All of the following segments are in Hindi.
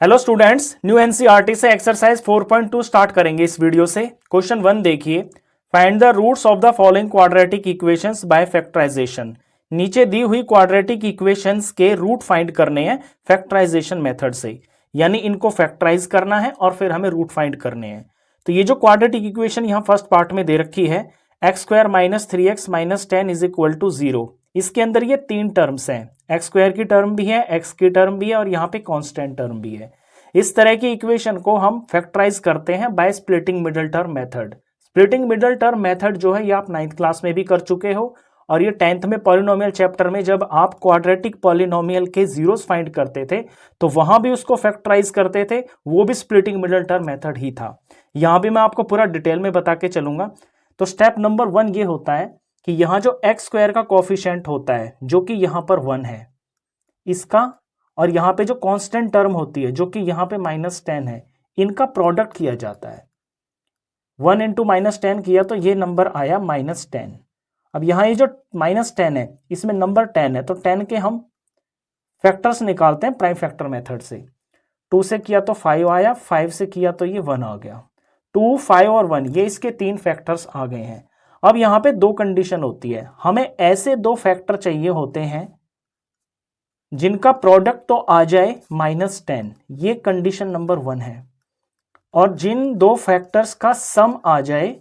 हेलो स्टूडेंट्स, न्यू एनसीईआरटी से एक्सरसाइज 4.2 स्टार्ट करेंगे इस वीडियो से। क्वेश्चन 1 देखिए, find the roots of the following quadratic equations by factorisation. नीचे दी हुई क्वाड्रेटिक इक्वेशंस के रूट फाइंड करने हैं फैक्टराइजेशन मेथड से, यानी इनको फैक्टराइज करना है और फिर हमें रूट फाइंड करने हैं। तो ये जो क्वाड्रेटिक इक्वेशन यहाँ फर्स्ट पार्ट में दे रखी है, x square minus 3x minus 10 is equal to 0, इसके अंदर ये तीन टर्म्स हैं, एक्स स्क्वायर की टर्म भी है, एक्स की टर्म भी है और यहाँ पे कांस्टेंट टर्म भी है। इस तरह की इक्वेशन को हम फैक्टराइज करते हैं by splitting middle term method. Splitting middle term method जो है ये आप 9th क्लास में भी कर चुके हो, और ये 10th में पॉलिनोमियल चैप्टर में जब आप क्वाड्रेटिक पॉलिनोमियल के जीरोस फाइंड करते थे तो वहां भी उसको फैक्टराइज करते थे, वो भी स्प्लिटिंग मिडिल टर्म मेथड ही था। यहां भी मैं आपको पूरा डिटेल में बता के चलूंगा। तो स्टेप नंबर 1 ये होता है कि यहाँ जो एक्स स्क्वायर का कोफिशिएंट होता है जो कि यहाँ पर 1 है, इसका और यहाँ पे जो कांस्टेंट टर्म होती है जो कि यहाँ पे -10 है, इनका प्रोडक्ट किया जाता है। 1 इंटू -10 किया तो ये नंबर आया -10। अब यहाँ ये जो -10 है इसमें नंबर 10 है, तो 10 के हम फैक्टर्स निकालते हैं प्राइम फैक्टर मेथड से। 2 से किया तो 5 आया, 5 से किया तो ये 1 आ गया। 2, 5 और 1 ये इसके तीन फैक्टर्स आ गए हैं। अब यहाँ पे दो कंडीशन होती है, हमें ऐसे दो फैक्टर चाहिए होते हैं जिनका प्रोडक्ट तो आ जाए -10, ये कंडीशन नंबर 1 है, और जिन दो फैक्टर्स का सम आ जाए,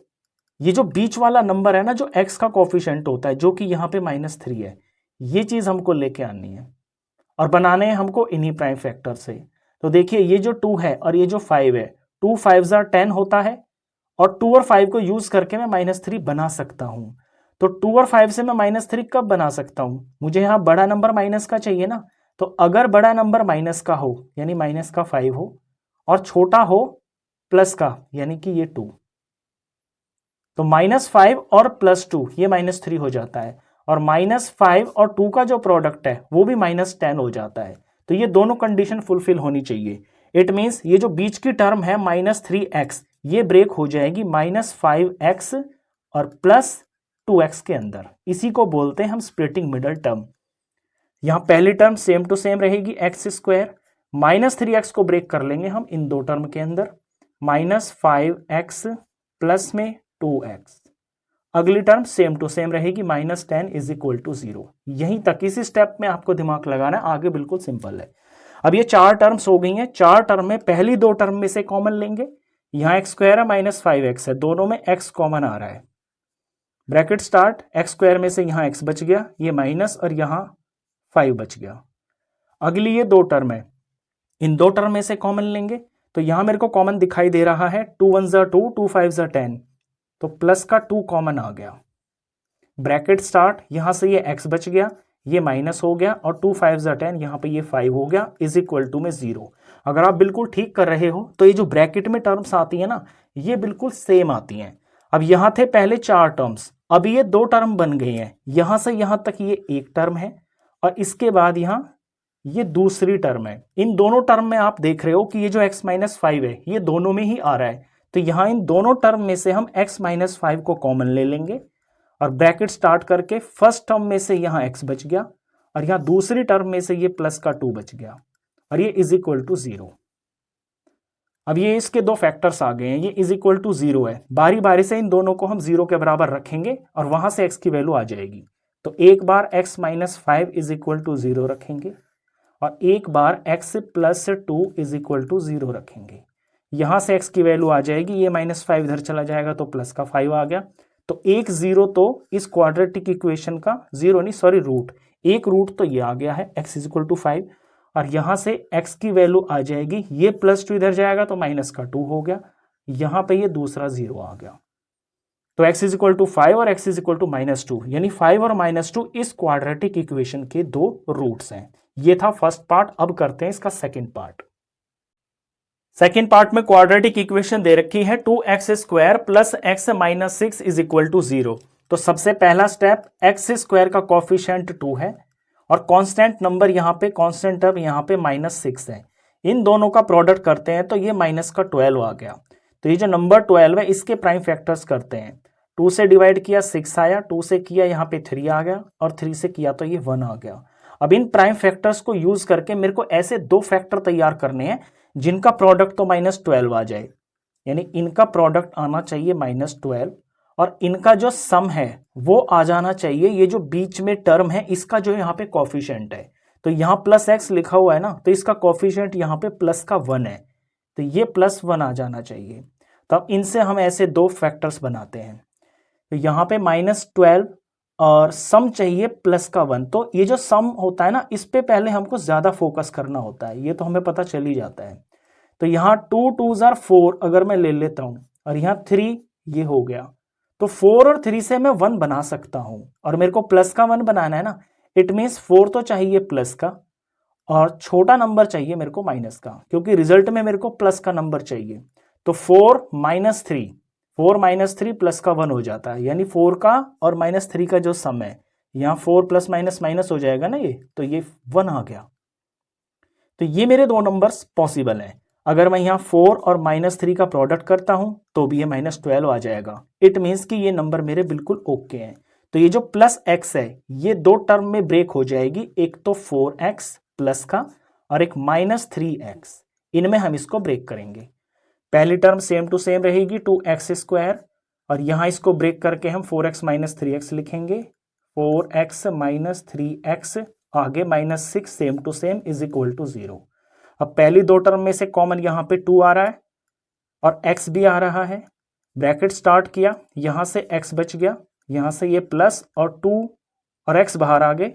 ये जो बीच वाला नंबर है ना जो x का कोफिशिएंट होता है जो कि यहाँ पे -3 है, ये चीज हमको लेके आनी है और बनाने हैं हमको इन्हीं प्राइम फैक्टर से। तो देखिए ये जो 2 है और ये जो 5 है, 2 5 10 होता है, और 2 और 5 को यूज करके मैं -3 बना सकता हूं। तो 2 और 5 से मैं -3 कब बना सकता हूं, मुझे यहाँ बड़ा नंबर माइनस का चाहिए ना। तो अगर बड़ा नंबर माइनस का हो यानी -5 हो, और छोटा हो प्लस का यानी कि ये 2, तो -5 और +2 ये -3 हो जाता है, और -5 और 2 का जो प्रोडक्ट है वो भी -10 हो जाता है। तो ये दोनों कंडीशन फुलफिल होनी चाहिए। इट मीन्स ये जो बीच की टर्म है -3x ये ब्रेक हो जाएगी -5x और +2x के अंदर। इसी को बोलते हैं हम स्प्लिटिंग मिडल टर्म। यहां पहली टर्म सेम टू सेम रहेगी एक्स स्क्वायर, -3x को ब्रेक कर लेंगे हम इन दो टर्म के अंदर, -5x प्लस में 2x। अगली टर्म सेम टू सेम रहेगी -10 इज इक्वल टू 0। यहीं तक, इसी स्टेप में आपको दिमाग लगाना है, आगे बिल्कुल सिंपल है। अब ये चार टर्म्स हो गई हैं, चार टर्म में पहली दो टर्म में से कॉमन लेंगे। यहां एक्स स्क्वायर है -5x है, दोनों में x कॉमन आ रहा है, ब्रैकेट स्टार्ट, एक्स स्क्वायर में से यहां x बच गया, ये माइनस और यहां 5 बच गया। अगली ये दो टर्म है, इन दो टर्म में से कॉमन लेंगे, तो यहां मेरे को कॉमन दिखाई दे रहा है 2 1 2, 2 5 10, तो प्लस का 2 कॉमन आ गया, ब्रैकेट स्टार्ट, यहां से ये x बच गया, ये माइनस हो गया, और 2 5 10, यहां पे ये 5 हो गया, इज इक्वल टू में 0। अगर आप बिल्कुल ठीक कर रहे हो तो ये जो ब्रैकेट में टर्म्स आती है ना ये बिल्कुल सेम आती हैं। अब यहां थे पहले चार टर्म्स, अब ये दो टर्म बन गई हैं, यहां से यहां तक ये एक टर्म है, और इसके बाद यहां ये दूसरी टर्म है। इन दोनों टर्म में आप देख रहे हो कि ये जो x -5 है ये दोनों में ही आ रहा है, तो यहां इन दोनों टर्म में से हम x -5 को कॉमन ले लेंगे, और ब्रैकेट स्टार्ट करके फर्स्ट टर्म में से यहां x बच गया, और यहां दूसरी टर्म में से ये प्लस का 2 बच गया, और ये इज इक्वल टू 0। अब ये इसके दो फैक्टर्स आ गए हैं, ये इज इक्वल टू 0 है, बारी बारी से इन दोनों को हम 0 के बराबर रखेंगे और वहां से x की वैल्यू आ जाएगी। तो एक बार x -5 इज इक्वल टू 0 रखेंगे, और एक बार x + 2 इज इक्वल टू 0 रखेंगे। यहां से x की वैल्यू आ जाएगी, ये -5 इधर चला जाएगा तो प्लस का 5 आ गया, तो एक 0 तो इस क्वाड्रेटिक इक्वेशन का, 0 नहीं सॉरी रूट, एक रूट तो ये आ गया है x = 5, और यहां से x की वैल्यू आ जाएगी, ये +2 इधर जाएगा तो माइनस का 2 हो गया, यहां पे ये दूसरा 0 आ गया। तो x = 5 और x = -2, यानी 5 और -2 इस क्वाड्रेटिक इक्वेशन के दो रूट्स हैं। ये था फर्स्ट पार्ट। अब करते हैं इसका सेकंड पार्ट। सेकंड पार्ट में क्वाड्रेटिक इक्वेशन दे रखी है 2x² + x - 6 is equal to 0। तो सबसे पहला स्टेप, x² का कोफिशिएंट 2 है और कांस्टेंट नंबर यहाँ पे, कांस्टेंट टर्म यहाँ पे -6 है, इन दोनों का प्रोडक्ट करते हैं तो ये माइनस का 12 आ गया। तो ये जो नंबर 12 है इसके प्राइम फैक्टर्स करते हैं, 2 से डिवाइड किया 6 आया, 2 से किया यहाँ पे 3 आ गया, और 3 से किया तो ये 1 आ गया। अब इन प्राइम फैक्टर्स को यूज करके मेरे को ऐसे दो फैक्टर तैयार करने हैं जिनका प्रोडक्ट तो -12 आ जाए, यानी इनका प्रोडक्ट आना चाहिए -12 और इनका जो सम है वो आ जाना चाहिए, ये जो बीच में टर्म है इसका जो यहाँ पे कॉफिशिएंट है, तो यहाँ +x लिखा हुआ है ना, तो इसका कॉफिशिएंट यहाँ पे प्लस का 1 है, तो ये +1 आ जाना चाहिए। तो अब इनसे हम ऐसे दो फैक्टर्स बनाते हैं, तो यहाँ पे -12 और सम चाहिए प्लस का 1, तो ये जो सम होता है ना इस पे पहले हमको ज़्यादा फोकस करना होता है, ये तो हमें पता चल ही जाता है। तो यहाँ 2 2s are 4 अगर मैं ले लेता हूँ और यहाँ 3 ये हो गया, तो 4 और 3 से मैं 1 बना सकता हूँ और मेरे को प्लस का 1 बनाना है ना, इट मीन्स 4 तो चाहिए प्लस का और छोटा नंबर चाहिए मेरे को माइनस का, क्योंकि रिजल्ट में मेरे को प्लस का नंबर चाहिए। तो 4 -3 प्लस का 1 हो जाता है, यानी 4 का और -3 का जो सम है, यहाँ 4 प्लस माइनस माइनस हो जाएगा ना ये, तो ये 1 आ गया। तो ये मेरे दो नंबर्स पॉसिबल हैं। अगर मैं यहाँ 4 और -3 का प्रोडक्ट करता हूं तो भी ये -12 आ जाएगा। इट मीन्स कि ये नंबर मेरे बिल्कुल ओके हैं। तो ये जो +x है ये दो टर्म में ब्रेक हो जाएगी, एक तो 4x प्लस का और एक -3x, इनमें हम इसको ब्रेक करेंगे। पहली टर्म सेम टू सेम रहेगी 2x² और यहाँ इसको ब्रेक करके हम 4x - 3x लिखेंगे, 4x - 3x आगे -6 same to same is equal to 0। अब पहली दो टर्म में से कॉमन यहाँ पे 2 आ रहा है और x भी आ रहा है, ब्रैकेट स्टार्ट किया, यहाँ से x बच गया, यहाँ से ये प्लस और 2 और x बाहर आ गए,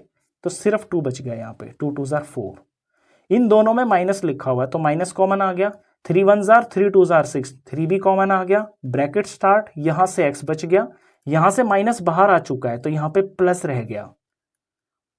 तो सिर्फ 2 बच गया यहाँ पे, 2 2s are 4। इन दोनों में माइनस लिखा हुआ है तो माइनस कॉमन आ गया, 3 1s are 3 2s are 6, 3 भी कॉमन आ गया, ब्रैकेट स्टार्ट, यहाँ से x बच गया, यहाँ से माइनस बाहर आ चुका है तो यहाँ पे प्लस रह गया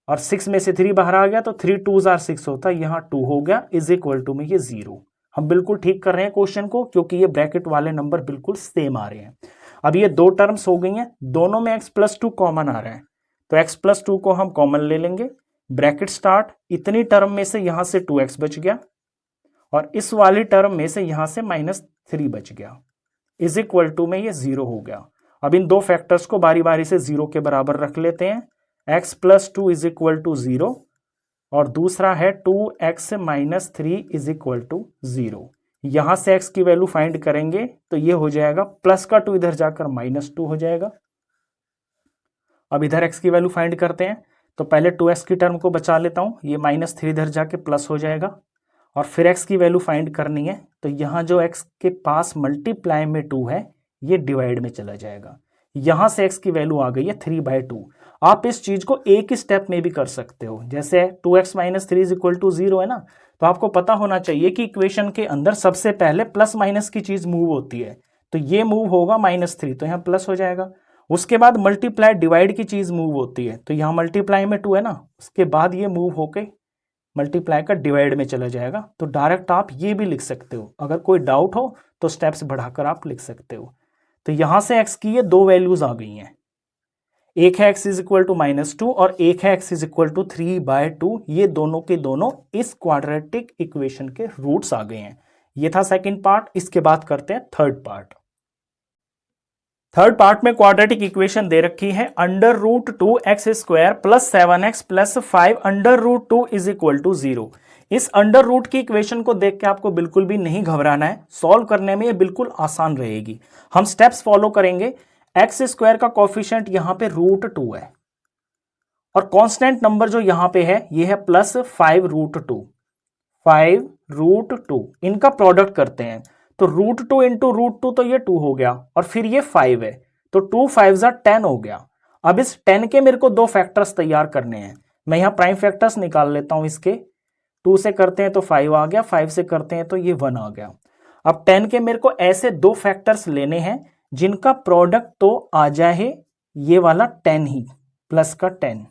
और 6 में से 3 बाहर आ गया तो 3 2s are 6 होता है, यहाँ 2 हो गया इज इक्वल टू में ये 0। हम बिल्कुल ठीक कर रहे हैं क्वेश्चन को, क्योंकि ये ब्रैकेट वाले नंबर बिल्कुल सेम आ रहे हैं। अब ये दो टर्म्स हो गई हैं, दोनों में x+2 कॉमन आ रहा है, तो x+2 को हम कॉमन ले लेंगे, ब्रैकेट स्टार्ट, इतनी टर्म में से यहाँ से 2x बच गया और इस वाली टर्म में से यहाँ से -3 बच गया, इज इक्वल टू में ये 0 हो गया। अब इन दो फैक्टर्स को बारी बारी से 0 के बराबर रख लेते हैं, x+2 इज इक्वल टू 0 और दूसरा है 2x - 3 इज इक्वल टू 0। यहां से x की वैल्यू फाइंड करेंगे तो ये हो जाएगा, प्लस का 2 इधर जाकर -2 हो जाएगा। अब इधर x की वैल्यू फाइंड करते हैं, तो पहले 2x की टर्म को बचा लेता हूं, ये -3 इधर जाके प्लस हो जाएगा और फिर x की वैल्यू फाइंड करनी है, तो यहाँ जो x के पास मल्टीप्लाई में 2 है ये डिवाइड में चला जाएगा। यहां से x की वैल्यू आ गई है 3/2। आप इस चीज को एक ही स्टेप में भी कर सकते हो, जैसे 2x - 3 इज इक्वल टू 0 है ना, तो आपको पता होना चाहिए कि इक्वेशन के अंदर सबसे पहले प्लस माइनस की चीज मूव होती है, तो ये मूव होगा -3 तो यहाँ प्लस हो जाएगा। उसके बाद मल्टीप्लाई डिवाइड की चीज मूव होती है, तो यहाँ मल्टीप्लाई में 2 है ना, उसके बाद ये मूव होके मल्टीप्लाई का डिवाइड में चला जाएगा। तो डायरेक्ट आप ये भी लिख सकते हो, अगर कोई डाउट हो तो स्टेप्स बढ़ाकर आप लिख सकते हो। तो यहां से x की ये दो वैल्यूज आ गई हैं, एक है x इज इक्वल टू -2 और एक है x इज इक्वल टू 3/2। ये दोनों के दोनों इस क्वाड्रेटिक इक्वेशन के रूट्स आ गए हैं। ये था सेकंड पार्ट। इसके बाद करते हैं थर्ड पार्ट। थर्ड पार्ट में क्वाड्रेटिक इक्वेशन दे रखी है, √2x² + 7x + 5 √2 is equal to 0। इस अंडर रूट की इक्वेशन को देख के आपको बिल्कुल भी नहीं घबराना है, सॉल्व करने में ये बिल्कुल आसान रहेगी। हम स्टेप्स फॉलो करेंगे। x² का कोफिशिएंट यहां पे √2 है और कांस्टेंट नंबर जो यहां पे है ये है +5√2। 5√2 इनका प्रोडक्ट करते हैं, तो √2 इंटू √2 तो ये 2 हो गया और फिर ये 5 है, तो 2 5s are 10 हो गया। अब इस 10 के मेरे को दो फैक्टर्स तैयार करने हैं। मैं यहाँ प्राइम फैक्टर्स निकाल लेता हूं इसके। 2 से करते हैं तो 5 आ गया, 5 से करते हैं तो ये 1 आ गया। अब 10 के मेरे को ऐसे दो फैक्टर्स लेने हैं जिनका प्रोडक्ट तो आ जाए ये वाला 10 ही, प्लस का 10,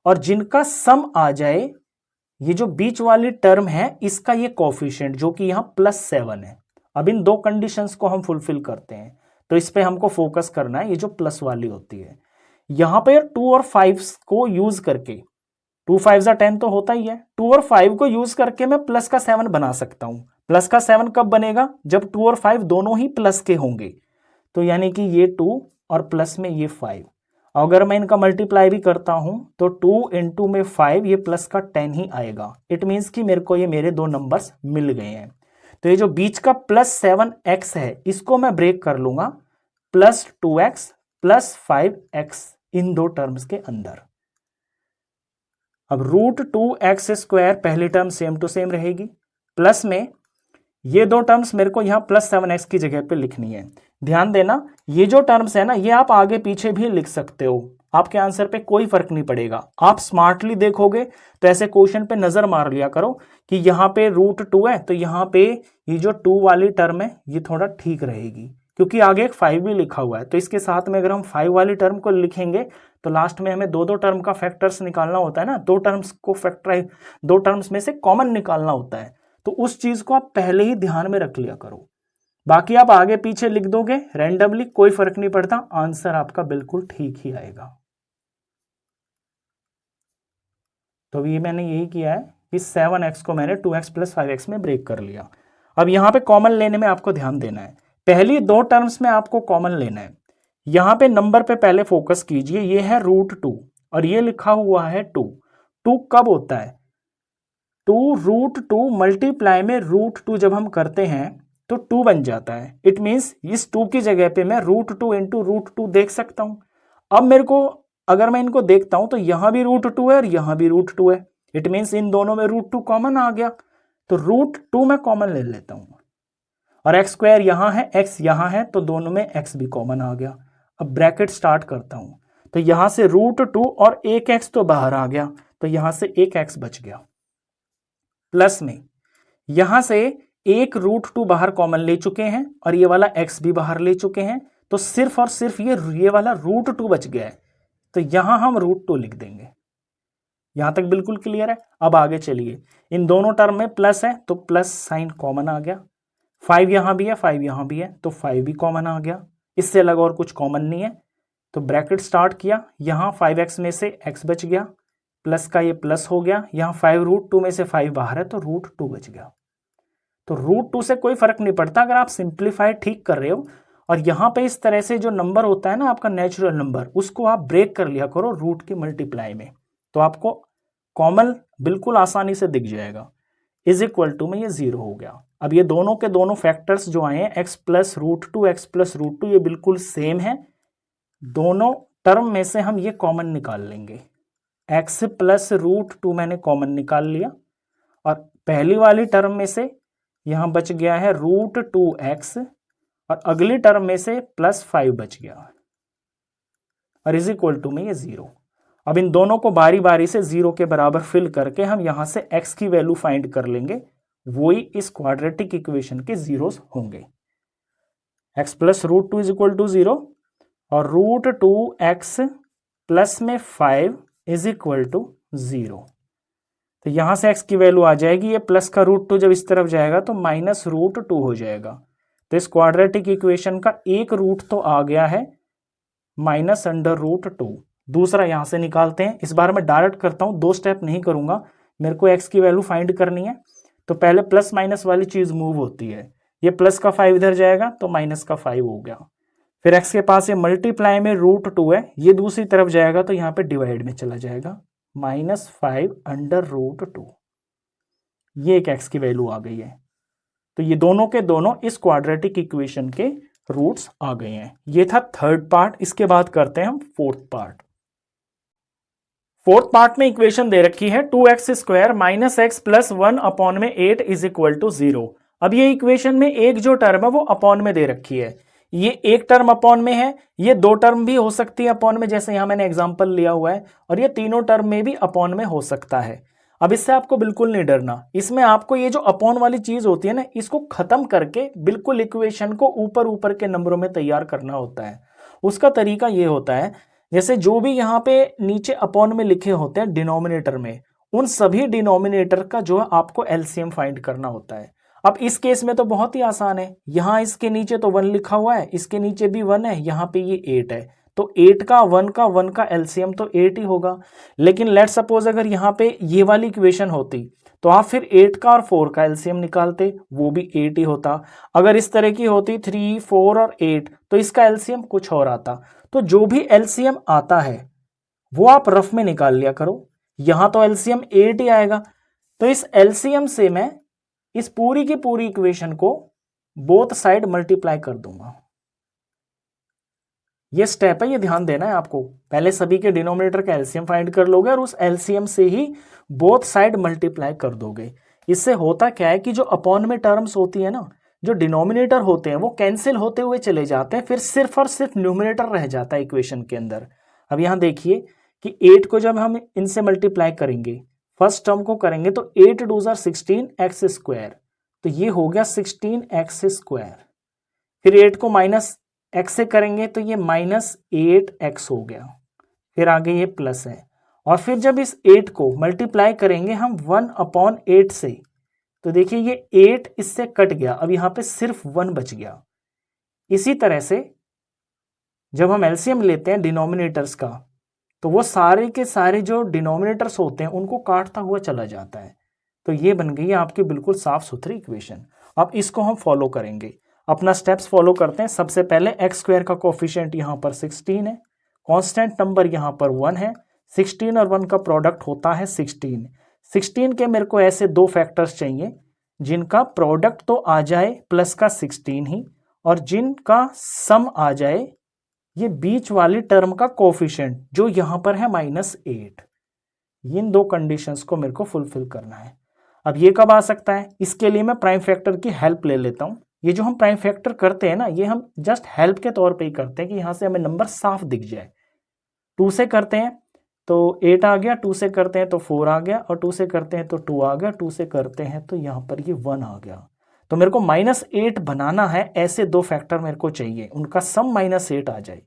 और जिनका सम आ जाए ये जो बीच वाली टर्म है इसका ये कोफिशिएंट जो कि यहाँ +7 है। अब इन दो कंडीशंस को हम फुलफिल करते हैं, तो इस पे हमको फोकस करना है, ये जो प्लस वाली होती है। यहाँ पे 2 और 5 को यूज करके, 2 5s are 10 तो होता ही है, 2 और 5 को यूज करके मैं प्लस का 7 बना सकता हूं। प्लस का 7 कब बनेगा? जब 2 और 5 दोनों ही प्लस के होंगे, तो यानी कि ये 2 और प्लस में ये 5। अगर मैं इनका मल्टीप्लाई भी करता हूं तो 2 इंटू में 5 ये प्लस का 10 ही आएगा। इट मीन्स कि मेरे को ये मेरे दो नंबर्स मिल गए हैं। तो ये जो बीच का +7x है इसको मैं ब्रेक कर लूंगा +2x +5x इन दो टर्म्स के अंदर। अब √2x² पहली टर्म सेम टू सेम रहेगी, प्लस में ये दो टर्म्स मेरे को यहां +7x की जगह पे लिखनी है। ध्यान देना ये जो टर्म्स है ना ये आप आगे पीछे भी लिख सकते हो, आपके आंसर पे कोई फर्क नहीं पड़ेगा। आप स्मार्टली देखोगे तो ऐसे क्वेश्चन पे नजर मार लिया करो कि यहाँ पे √2 है तो यहाँ पे ये जो 2 वाली टर्म है ये थोड़ा ठीक रहेगी, क्योंकि आगे एक 5 भी लिखा हुआ है। तो इसके साथ में अगर हम 5 वाली टर्म को लिखेंगे तो लास्ट में हमें दो दो टर्म का फैक्टर्स निकालना होता है ना, दो टर्म्स को फैक्टराइज, दो टर्म्स में से कॉमन निकालना होता है। तो उस चीज को आप पहले ही ध्यान में रख लिया करो। बाकी आप आगे पीछे लिख दोगे रैंडमली, कोई फर्क नहीं पड़ता, आंसर आपका बिल्कुल ठीक ही आएगा। तो ये मैंने यही किया है कि 7x को मैंने 2x + 5x में ब्रेक कर लिया। अब यहां पे कॉमन लेने में आपको ध्यान देना है, पहली दो टर्म्स में आपको कॉमन लेना है। यहां पे नंबर पे पहले फोकस कीजिए, ये है √2 और ये लिखा हुआ है 2। 2 कब होता है? 2√2 मल्टीप्लाई में √2 जब हम करते हैं तो 2 बन जाता है। इट मीन्स इस 2 की जगह पे मैं √2 इंटू √2 देख सकता हूं। अब मेरे को अगर मैं इनको देखता हूं तो यहां भी √2 है और यहां भी √2 है। इट मीन्स इन दोनों में √2 कॉमन आ गया, तो √2 मैं कॉमन ले लेता हूं और x² यहां है, x यहां है, तो दोनों में x भी कॉमन आ गया। अब ब्रैकेट स्टार्ट करता हूं तो यहां से √2 और एक x तो बाहर आ गया, तो यहां से एक x बच गया। प्लस में यहां से एक √2 बाहर कॉमन ले चुके हैं और ये वाला x भी बाहर ले चुके हैं, तो सिर्फ और सिर्फ ये वाला √2 बच गया है, तो यहां हम √2 लिख देंगे। यहां तक बिल्कुल क्लियर है। अब आगे चलिए, इन दोनों टर्म में प्लस है तो प्लस साइन कॉमन आ गया, 5 यहां भी है 5 यहां भी है तो 5 भी कॉमन आ गया, इससे अलग और कुछ कॉमन नहीं है। तो ब्रैकेट स्टार्ट किया, यहां 5x में से x बच गया, प्लस का ये प्लस हो गया, यहां 5 √2 में से 5 बाहर है तो √2 बच गया। तो √2 से कोई फर्क नहीं पड़ता अगर आप सिंप्लीफाइड ठीक कर रहे हो। और यहां पे इस तरह से जो नंबर होता है ना आपका नेचुरल नंबर, उसको आप ब्रेक कर लिया करो रूट की मल्टीप्लाई में, तो आपको कॉमन बिल्कुल आसानी से दिख जाएगा। इज इक्वल टू में ये 0 हो गया। अब ये दोनों के दोनों फैक्टर्स जो आए हैं x + √2 x + √2 ये बिल्कुल सेम है, दोनों टर्म में से हम ये कॉमन निकाल लेंगे। x + √2 मैंने कॉमन निकाल लिया और पहली वाली टर्म में से यहां बच गया है √2x और अगली टर्म में से +5 बच गया और इज इक्वल टू में ये 0। अब इन दोनों को बारी बारी से 0 के बराबर फिल करके हम यहां से x की वैल्यू फाइंड कर लेंगे, वही इस क्वाड्रेटिक इक्वेशन के जीरोस होंगे। x + √2 इज इक्वल टू 0 और √2x प्लस में 5 इज इक्वल टू 0। तो यहां से x की वैल्यू आ जाएगी, ये प्लस का √2 जब इस तरफ जाएगा तो -√2 हो जाएगा। तो इस क्वाड्रेटिक इक्वेशन का एक रूट तो आ गया है -√2। दूसरा यहां से निकालते हैं, इस बार मैं डायरेक्ट करता हूं, 2 स्टेप नहीं करूंगा, मेरे को x की वैल्यू फाइंड करनी है। तो पहले प्लस माइनस वाली चीज मूव होती है, ये प्लस का 5 इधर जाएगा तो माइनस का 5 हो गया। फिर x के पास ये मल्टीप्लाई में √2 है, ये दूसरी तरफ जाएगा तो यहाँ पे डिवाइड में चला जाएगा, -5/√2। ये एक x की वैल्यू आ गई है। तो ये दोनों के दोनों इस क्वाड्रेटिक इक्वेशन के रूट्स आ गए हैं। ये था थर्ड पार्ट। इसके बाद करते हैं हम फोर्थ पार्ट। फोर्थ पार्ट में इक्वेशन दे रखी है 2x² - x + 1 में 8 इज इक्वल टू 0। अब ये इक्वेशन में एक जो टर्म है वो अपॉन में दे रखी है, ये एक टर्म अपॉन में है, ये दो टर्म भी हो सकती है अपॉन में, जैसे यहां मैंने एग्जांपल लिया हुआ है, और ये तीनों टर्म में भी अपॉन में हो सकता है। अब इससे आपको बिल्कुल नहीं डरना, इसमें आपको ये जो अपॉन वाली चीज होती है ना, इसको खत्म करके बिल्कुल इक्वेशन को ऊपर ऊपर के नंबरों में तैयार करना होता है। उसका तरीका ये होता है, जैसे जो भी यहाँ पे नीचे अपॉन में लिखे होते हैं डिनोमिनेटर में, उन सभी डिनोमिनेटर का जो है आपको एलसीएम फाइंड करना होता है। अब इस केस में तो बहुत ही आसान है, यहां इसके नीचे तो 1 लिखा हुआ है, इसके नीचे भी 1 है, यहां पे ये 8 है, तो 8 का 1 का एलसीएम तो 8 ही होगा। लेकिन लेट सपोज अगर यहाँ पे ये वाली इक्वेशन होती तो आप फिर 8 का और 4 का एलसीएम निकालते, वो भी 8 ही होता। अगर इस तरह की होती 3, 4 और 8 तो इसका एलसीएम कुछ और आता। तो जो भी एलसीएम आता है वो आप रफ में निकाल लिया करो। यहां तो एलसीएम 8 ही आएगा, तो इस एलसीएम से मैं इस पूरी की पूरी इक्वेशन को बोथ साइड मल्टीप्लाई कर दूंगा। ये स्टेप है, ये ध्यान देना है आपको। पहले सभी के डिनोमिनेटर का एलसीएम फाइंड कर लोगे और उस एलसीएम से ही बोथ साइड मल्टीप्लाई कर दोगे। इससे होता क्या है कि जो अपॉन में टर्म्स होती है ना, जो डिनोमिनेटर होते हैं वो कैंसिल होते हुए चले जाते हैं, फिर सिर्फ और सिर्फ न्यूमिनेटर रह जाता है इक्वेशन के अंदर। अब यहां देखिए कि 8 को जब हम इनसे मल्टीप्लाई करेंगे, फर्स्ट टर्म को करेंगे तो 8 2 16 एक्स स्क्वायर, तो ये हो गया 16 एक्स स्क्वायर। फिर 8 को माइनस एक्स से करेंगे तो ये -8x हो गया, फिर आगे ये प्लस है। और फिर जब इस 8 को मल्टीप्लाई करेंगे हम 1/8 से, तो देखिए ये 8 इससे कट गया, अब यहां पे सिर्फ 1 बच गया। इसी तरह से जब हम एलसीएम लेते हैं डिनोमिनेटर्स का, तो वो सारे के सारे जो डिनोमिनेटर्स होते हैं उनको काटता हुआ चला जाता है। तो ये बन गई है आपकी बिल्कुल साफ सुथरी इक्वेशन। अब इसको हम फॉलो करेंगे, अपना स्टेप्स फॉलो करते हैं। सबसे पहले एक्स स्क्वायर का कोफिशिएंट यहाँ पर 16 है, कांस्टेंट नंबर यहाँ पर 1 है, 16 और 1 का प्रोडक्ट होता है 16। 16 के मेरे को ऐसे दो फैक्टर्स चाहिए जिनका प्रोडक्ट तो आ जाए प्लस का 16 ही, और जिनका सम आ जाए ये बीच वाली टर्म का कोफिशिएंट जो यहाँ पर है -8। इन दो कंडीशंस को मेरे को फुलफिल करना है। अब ये कब आ सकता है, इसके लिए मैं प्राइम फैक्टर की हेल्प ले लेता हूँ। ये जो हम प्राइम फैक्टर करते हैं ना, ये हम जस्ट हेल्प के तौर पे ही करते हैं कि यहां से हमें नंबर साफ दिख जाए। 2 से करते हैं तो 8 आ गया, 2 से करते हैं तो 4 आ गया, और 2 से करते हैं तो 2 आ गया, 2 से करते हैं तो यहां पर ये 1 आ गया। तो मेरे को -8 बनाना है, ऐसे दो फैक्टर मेरे को चाहिए, उनका सम -8 आ जाए।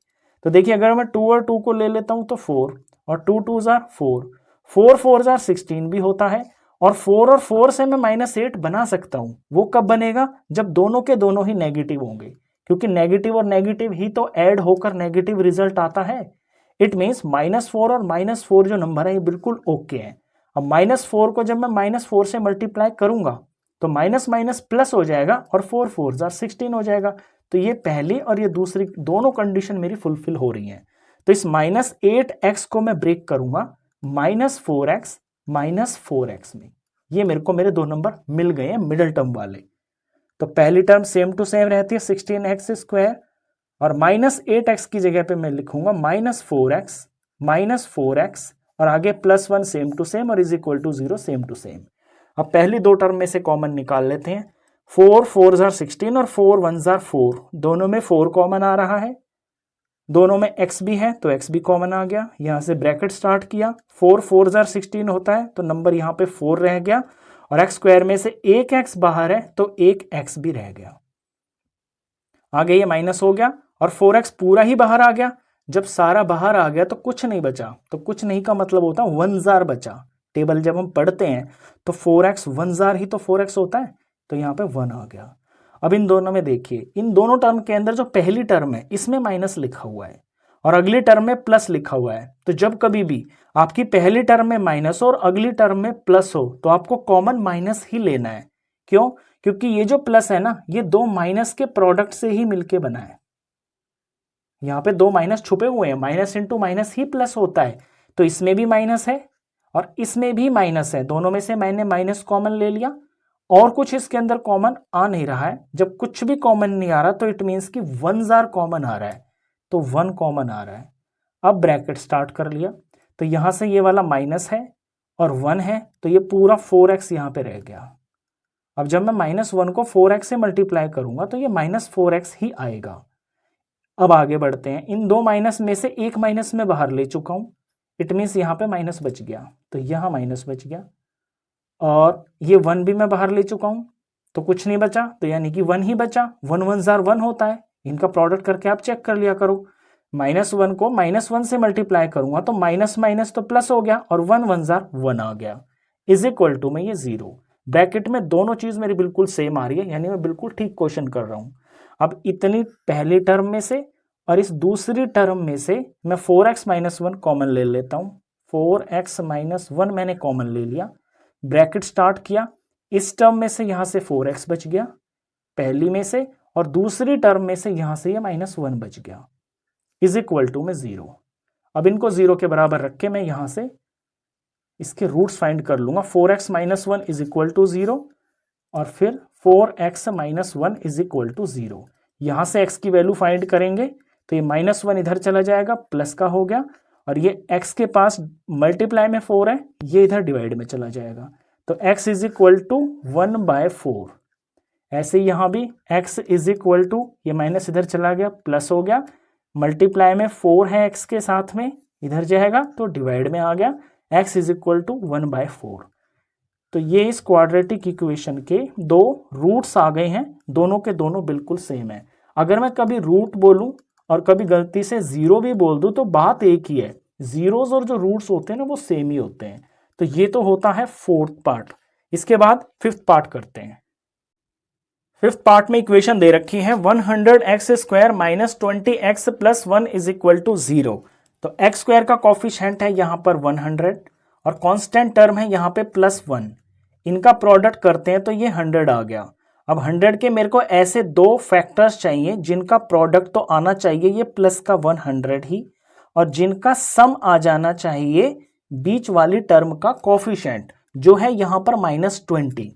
तो देखिए अगर मैं 2 और 2 को ले लेता हूं तो 4, और 2 2 जार 4, 4 4 जार 16 भी होता है, और 4 और 4 से मैं -8 बना सकता हूं। वो कब बनेगा, जब दोनों के दोनों ही नेगेटिव होंगे, क्योंकि नेगेटिव और नेगेटिव ही तो ऐड होकर नेगेटिव रिजल्ट आता है। इट मीन्स -4 और -4 जो नंबर है ये बिल्कुल ओके है। अब -4 को जब मैं -4 से मल्टीप्लाई करूंगा तो माइनस माइनस प्लस हो जाएगा, और 4 4 जार 16 हो जाएगा। तो ये पहली और ये दूसरी दोनों कंडीशन मेरी फुलफिल हो रही हैं। तो इस -8x को मैं ब्रेक करूंगा -4x -4x में। ये मेरे को मेरे दो नंबर मिल गए हैं मिडिल टर्म वाले। तो पहली टर्म सेम टू सेम रहती है 16x स्क्वायर, और -8x की जगह पे मैं लिखूंगा -4x -4x, और आगे +1 सेम टू सेम और is equal to 0 same to same. अब पहली दो टर्म में से कॉमन निकाल लेते हैं। 4 4 जार 16 और 4 1 जार 4, दोनों में 4 कॉमन आ रहा है, दोनों में x भी है तो x भी कॉमन आ गया। यहां से ब्रैकेट स्टार्ट किया, 4 4 जार 16 होता है तो नंबर यहां पे 4 रह गया, और x स्क्वायर में से एक x बाहर है तो एक x भी रह गया। आगे ये माइनस हो गया और 4x पूरा ही बाहर आ गया। जब सारा बाहर आ गया तो कुछ नहीं बचा, तो कुछ नहीं का मतलब होता है 1 जार बचा। टेबल जब हम पढ़ते हैं तो 4x 1 जार ही तो 4x होता है, तो यहाँ पे 1 आ गया। अब इन दोनों में देखिए, इन दोनों टर्म के अंदर जो पहली टर्म है इसमें माइनस लिखा हुआ है और अगली टर्म में प्लस लिखा हुआ है। तो जब कभी भी आपकी पहली टर्म में माइनस और अगली टर्म में प्लस हो तो आपको कॉमन माइनस ही लेना है। क्यों? क्योंकि ये जो प्लस है ना, ये दो माइनस के प्रोडक्ट से ही मिलके बना है। यहाँ पे दो माइनस छुपे हुए हैं, माइनस इंटू माइनस ही प्लस होता है। तो इसमें भी माइनस है और इसमें भी माइनस है, दोनों में से मैंने माइनस कॉमन ले लिया और कुछ इसके अंदर कॉमन आ नहीं रहा है। जब कुछ भी कॉमन नहीं आ रहा तो इट मीन्स कि 1 जार कॉमन आ रहा है, तो 1 कॉमन आ रहा है। अब ब्रैकेट स्टार्ट कर लिया, तो यहां से ये वाला माइनस है और 1 है, तो ये पूरा 4x यहां पे रह गया। अब जब मैं -1 को 4x से मल्टीप्लाई करूंगा तो ये -4x ही आएगा। अब आगे बढ़ते हैं, इन दो माइनस में से एक माइनस में बाहर ले चुका हूं, इट मीन्स यहां पे माइनस बच गया, तो यहां माइनस बच गया, और ये 1 भी मैं बाहर ले चुका हूं तो कुछ नहीं बचा, तो यानी कि 1 ही बचा। 1 1 जार 1 होता है, इनका प्रोडक्ट करके आप चेक कर लिया करो। -1 को -1 से मल्टीप्लाई करूंगा तो माइनस माइनस तो प्लस हो गया और 1 1 जार 1 आ गया, इज इक्वल टू में ये 0। ब्रैकेट में दोनों चीज मेरी बिल्कुल सेम आ रही है, यानी मैं बिल्कुल ठीक क्वेश्चन कर रहा हूं। अब इतनी पहली टर्म में से और इस दूसरी टर्म में से मैं 4x - 1 कॉमन ले लेता हूं। 4x - 1 मैंने कॉमन ले लिया, ब्रैकेट स्टार्ट किया, इस टर्म में से यहां से 4x बच गया पहली में से, और दूसरी टर्म में से यहां से ये -1 बच गया, इज इक्वल टू में 0। अब इनको 0 के बराबर रख के मैं यहां से इसके रूट्स फाइंड कर लूंगा। 4x - 1 इज इक्वल टू 0, और फिर 4x minus 1 is equal to 0। यहाँ से x की वैल्यू फाइंड करेंगे तो ये -1 इधर चला जाएगा, प्लस का हो गया, और ये x के पास मल्टीप्लाई में 4 है, ये इधर डिवाइड में चला जाएगा, तो x इज इक्वल टू 1/4। ऐसे ही यहाँ भी x इज इक्वल टू, ये माइनस इधर चला गया, प्लस हो गया, मल्टीप्लाई में 4 है x के साथ में, इधर जाएगा तो डिवाइड में आ गया, x इज इक्वल टू 1/4। तो ये इस क्वाड्रेटिक इक्वेशन के दो रूट्स आ गए हैं, दोनों के दोनों बिल्कुल सेम है। अगर मैं कभी रूट बोलूं और कभी गलती से 0 भी बोल दूं तो बात एक ही है, जीरोस और जो रूट्स होते हैं ना वो सेम ही होते हैं। तो ये तो होता है फोर्थ पार्ट। इसके बाद फिफ्थ पार्ट करते हैं। फिफ्थ पार्ट में इक्वेशन दे रखी है 100x² minus 20x plus 1 is equal to 0। तो x² का कॉफिशिएंट है यहाँ पर 100 और कांस्टेंट टर्म है यहाँ पे +1। इनका प्रोडक्ट करते हैं तो ये 100 आ गया। अब 100 के मेरे को ऐसे दो फैक्टर्स चाहिए जिनका प्रोडक्ट तो आना चाहिए ये प्लस का 100 ही, और जिनका सम आ जाना चाहिए बीच वाली टर्म का कॉफिशिएंट जो है यहाँ पर -20।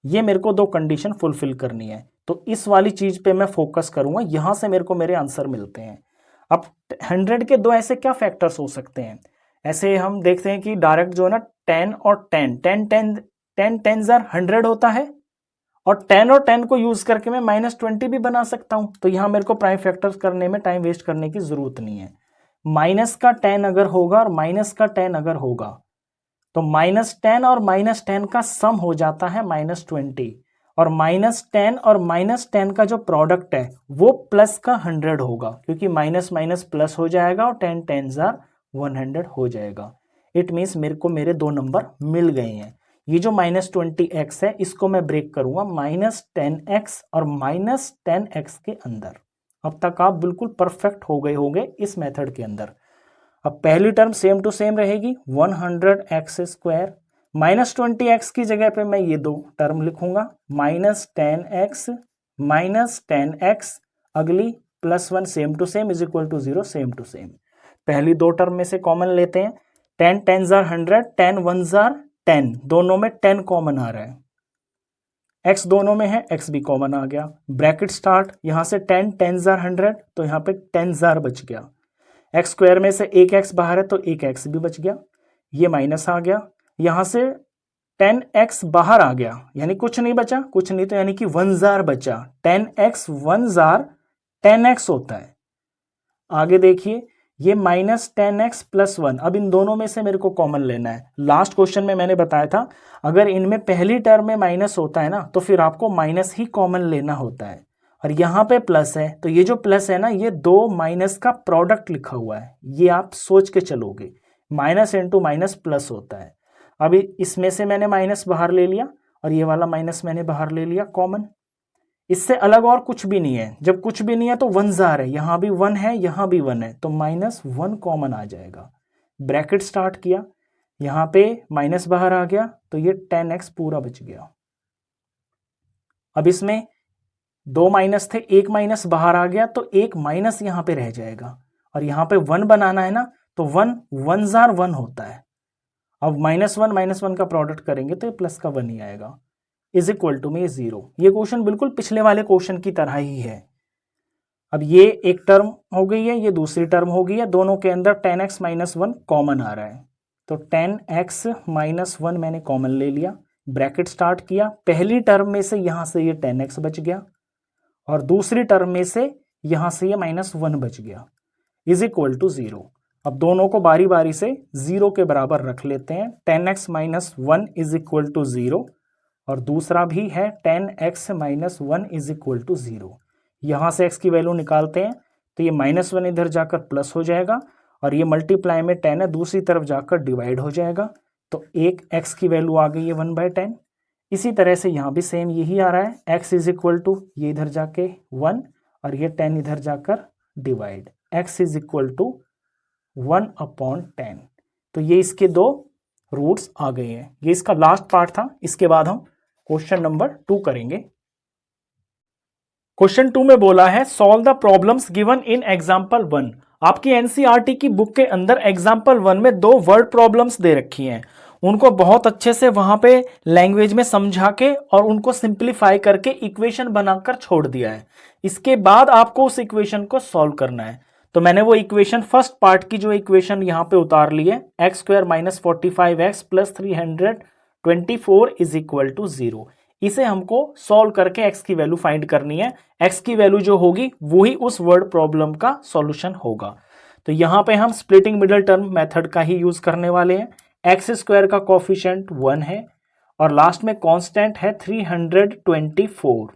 ये मेरे को दो कंडीशन फुलफिल करनी है, तो इस वाली चीज पे मैं फोकस करूंगा, यहां से मेरे को मेरे आंसर मिलते हैं। अब 100 के दो ऐसे क्या फैक्टर्स हो सकते हैं, ऐसे हम देखते हैं कि डायरेक्ट जो है ना 10 और 10 10 100 होता है, और 10 और 10 को यूज करके मैं -20 भी बना सकता हूं। तो यहां मेरे को प्राइम फैक्टर्स करने में टाइम वेस्ट करने की जरूरत नहीं है। माइनस का 10 अगर होगा और माइनस का 10 अगर होगा तो -10 और -10 का सम हो जाता है -20, और -10 और -10 का जो प्रोडक्ट है वो प्लस का 100 होगा, क्योंकि माइनस माइनस प्लस हो जाएगा और 10 10 100 हो जाएगा। इट मीन्स मेरे को मेरे दो नंबर मिल गए हैं। ये जो -20x है इसको मैं ब्रेक करूंगा -10x और -10x के अंदर। अब तक आप बिल्कुल परफेक्ट हो गए होंगे इस मेथड के अंदर। अब पहली टर्म सेम टू सेम रहेगी 100x² -20x की जगह पे मैं ये दो टर्म लिखूंगा -10x -10x, अगली +1 same to same is equal to 0 same to same. पहली दो टर्म में से कॉमन लेते हैं, 10 10 100, 10 1 10, दोनों में 10 कॉमन आ रहा है, x दोनों में है, x भी कॉमन आ गया, ब्रैकेट स्टार्ट, यहां से 10 10 100, तो यहां पे 10 बच गया, x² में से एक x बाहर है तो एक x भी बच गया, ये माइनस आ गया, यहां से 10x बाहर आ गया, यानी कुछ नहीं बचा, कुछ नहीं तो यानी कि 1 बचा, 10x 1 10x होता है। आगे देखिए ये -10x + 1, अब इन दोनों में से मेरे को कॉमन लेना है। लास्ट क्वेश्चन में मैंने बताया था अगर इनमें पहली टर्म में माइनस होता है ना तो फिर आपको माइनस ही कॉमन लेना होता है, और यहाँ पे प्लस है तो ये जो प्लस है ना ये दो माइनस का प्रोडक्ट लिखा हुआ है, ये आप सोच के चलोगे, माइनस इंटू माइनस प्लस होता है। अभी इसमें से मैंने माइनस बाहर ले लिया और ये वाला माइनस मैंने बाहर ले लिया कॉमन, इससे अलग और कुछ भी नहीं है। जब कुछ भी नहीं है तो 1 है, यहां भी 1 है, यहां भी 1 है, तो -1 कॉमन आ जाएगा। ब्रैकेट स्टार्ट किया, यहां पे माइनस बाहर आ गया तो ये 10x पूरा बच गया। अब इसमें दो माइनस थे, एक माइनस बाहर आ गया तो एक माइनस यहां पे रह जाएगा, और यहां पे 1 बनाना है ना तो 1 1 होता है। अब -1 का प्रोडक्ट करेंगे तो ये प्लस का 1 ही आएगा, इज इक्वल टू में 0। ये क्वेश्चन बिल्कुल पिछले वाले क्वेश्चन की तरह ही है। अब ये एक टर्म हो गई है, ये दूसरी टर्म हो गई है, दोनों के अंदर 10x - 1 कॉमन आ रहा है, तो 10x - 1 मैंने कॉमन ले लिया, ब्रैकेट स्टार्ट किया, पहली टर्म में से यहां से ये 10x बच गया और दूसरी टर्म में से यहां से ये -1 बच गया, इज इक्वल टू 0। अब दोनों को बारी बारी से 0 के बराबर रख लेते हैं, 10x - 1 इज इक्वल टू 0, और दूसरा भी है 10x - 1 इज इक्वल टू 0। यहां से x की वैल्यू निकालते हैं तो ये -1 इधर जाकर प्लस हो जाएगा, और ये मल्टीप्लाई में 10 है, दूसरी तरफ जाकर डिवाइड हो जाएगा, तो एक x की वैल्यू आ गई है 1/10। इसी तरह से यहाँ भी सेम यही आ रहा है, x इज इक्वल टू ये इधर जाके 1 और ये 10 इधर जाकर divide, x is equal to 1/10। तो ये इसके दो रूट्स आ गए हैं। ये इसका लास्ट पार्ट था। इसके बाद हम क्वेश्चन नंबर 2 करेंगे। क्वेश्चन 2 में बोला है solve the problems given in example 1। आपकी एनसीईआरटी की बुक के अंदर एग्जाम्पल 1 में दो वर्ड प्रॉब्लम्स दे रखी हैं। उनको बहुत अच्छे से वहां पे लैंग्वेज में समझा के और उनको सिंप्लीफाई करके इक्वेशन बनाकर छोड़ दिया है। इसके बाद आपको उस इक्वेशन को सॉल्व करना है। तो मैंने वो इक्वेशन फर्स्ट पार्ट की जो इक्वेशन यहाँ पे उतार ली है, x square minus 45x plus 324 is equal to 0। इसे हमको सॉल्व करके x की वैल्यू फाइंड करनी है। x की वैल्यू जो होगी वही उस वर्ड प्रॉब्लम का सॉल्यूशन होगा। तो यहाँ पे हम स्प्लिटिंग मिडिल टर्म मेथड का ही यूज करने वाले हैं। एक्स स्क्वायर का कोफिशिएंट 1 है और लास्ट में कांस्टेंट है 324।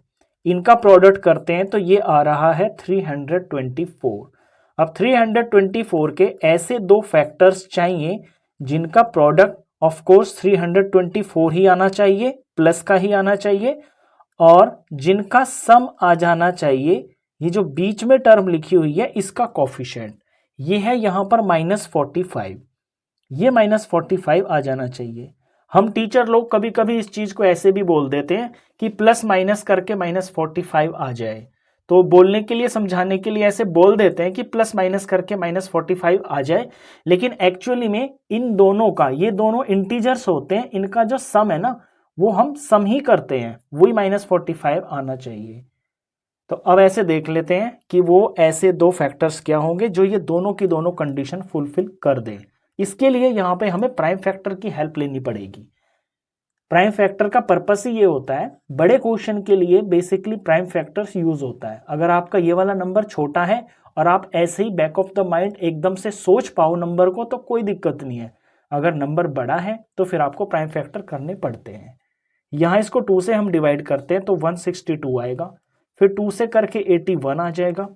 इनका प्रोडक्ट करते हैं तो ये आ रहा है 324। अब 324 के ऐसे दो फैक्टर्स चाहिए जिनका प्रोडक्ट ऑफ कोर्स 324 ही आना चाहिए, प्लस का ही आना चाहिए, और जिनका सम आ जाना चाहिए। ये जो बीच में टर्म लिखी हुई है इसका कोफिशिएंट ये है यहाँ पर -45, ये -45 आ जाना चाहिए। हम टीचर लोग कभी कभी इस चीज को ऐसे भी बोल देते हैं कि प्लस माइनस करके -45 आ जाए, तो बोलने के लिए समझाने के लिए ऐसे बोल देते हैं कि प्लस माइनस करके -45 आ जाए, लेकिन एक्चुअली में इन दोनों का, ये दोनों इंटीजर्स होते हैं, इनका जो सम है ना वो हम सम ही करते हैं, वही -45 आना चाहिए। तो अब ऐसे देख लेते हैं कि वो ऐसे दो फैक्टर्स क्या होंगे जो ये दोनों की दोनों कंडीशन फुलफिल कर दें। इसके लिए यहाँ पे हमें प्राइम फैक्टर की हेल्प लेनी पड़ेगी। प्राइम फैक्टर का पर्पस ही ये होता है, बड़े क्वेश्चन के लिए बेसिकली प्राइम फैक्टर्स यूज होता है। अगर आपका ये वाला नंबर छोटा है और आप ऐसे ही बैक ऑफ द माइंड एकदम से सोच पाओ नंबर को तो कोई दिक्कत नहीं है। अगर नंबर बड़ा है तो फिर आपको प्राइम फैक्टर करने पड़ते हैं। यहाँ इसको 2 से हम डिवाइड करते हैं तो 162 आएगा, फिर 2 से करके 81 आ जाएगा,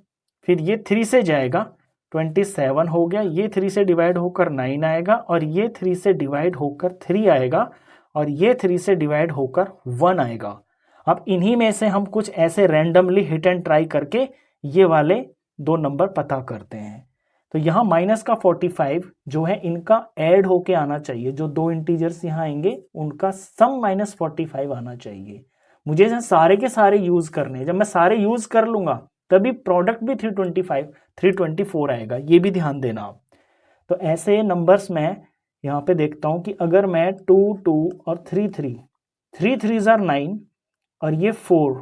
फिर ये 3 से जाएगा 27 हो गया, ये 3 से डिवाइड होकर 9 आएगा, और ये 3 से डिवाइड होकर 3 आएगा, और ये 3 से डिवाइड होकर 1 आएगा। अब इन्हीं में से हम कुछ ऐसे रैंडमली हिट एंड ट्राई करके ये वाले दो नंबर पता करते हैं। तो यहाँ माइनस का 45 जो है इनका ऐड होके आना चाहिए, जो दो इंटीजर्स यहाँ आएंगे उनका सम -45 आना चाहिए। मुझे सारे के सारे यूज करने हैं, जब मैं सारे यूज कर लूंगा तभी प्रोडक्ट भी 324 आएगा, ये भी ध्यान देना आप। तो ऐसे नंबर्स में यहाँ पे देखता हूँ कि अगर मैं 2 2 और 3 3 3 9 और ये 4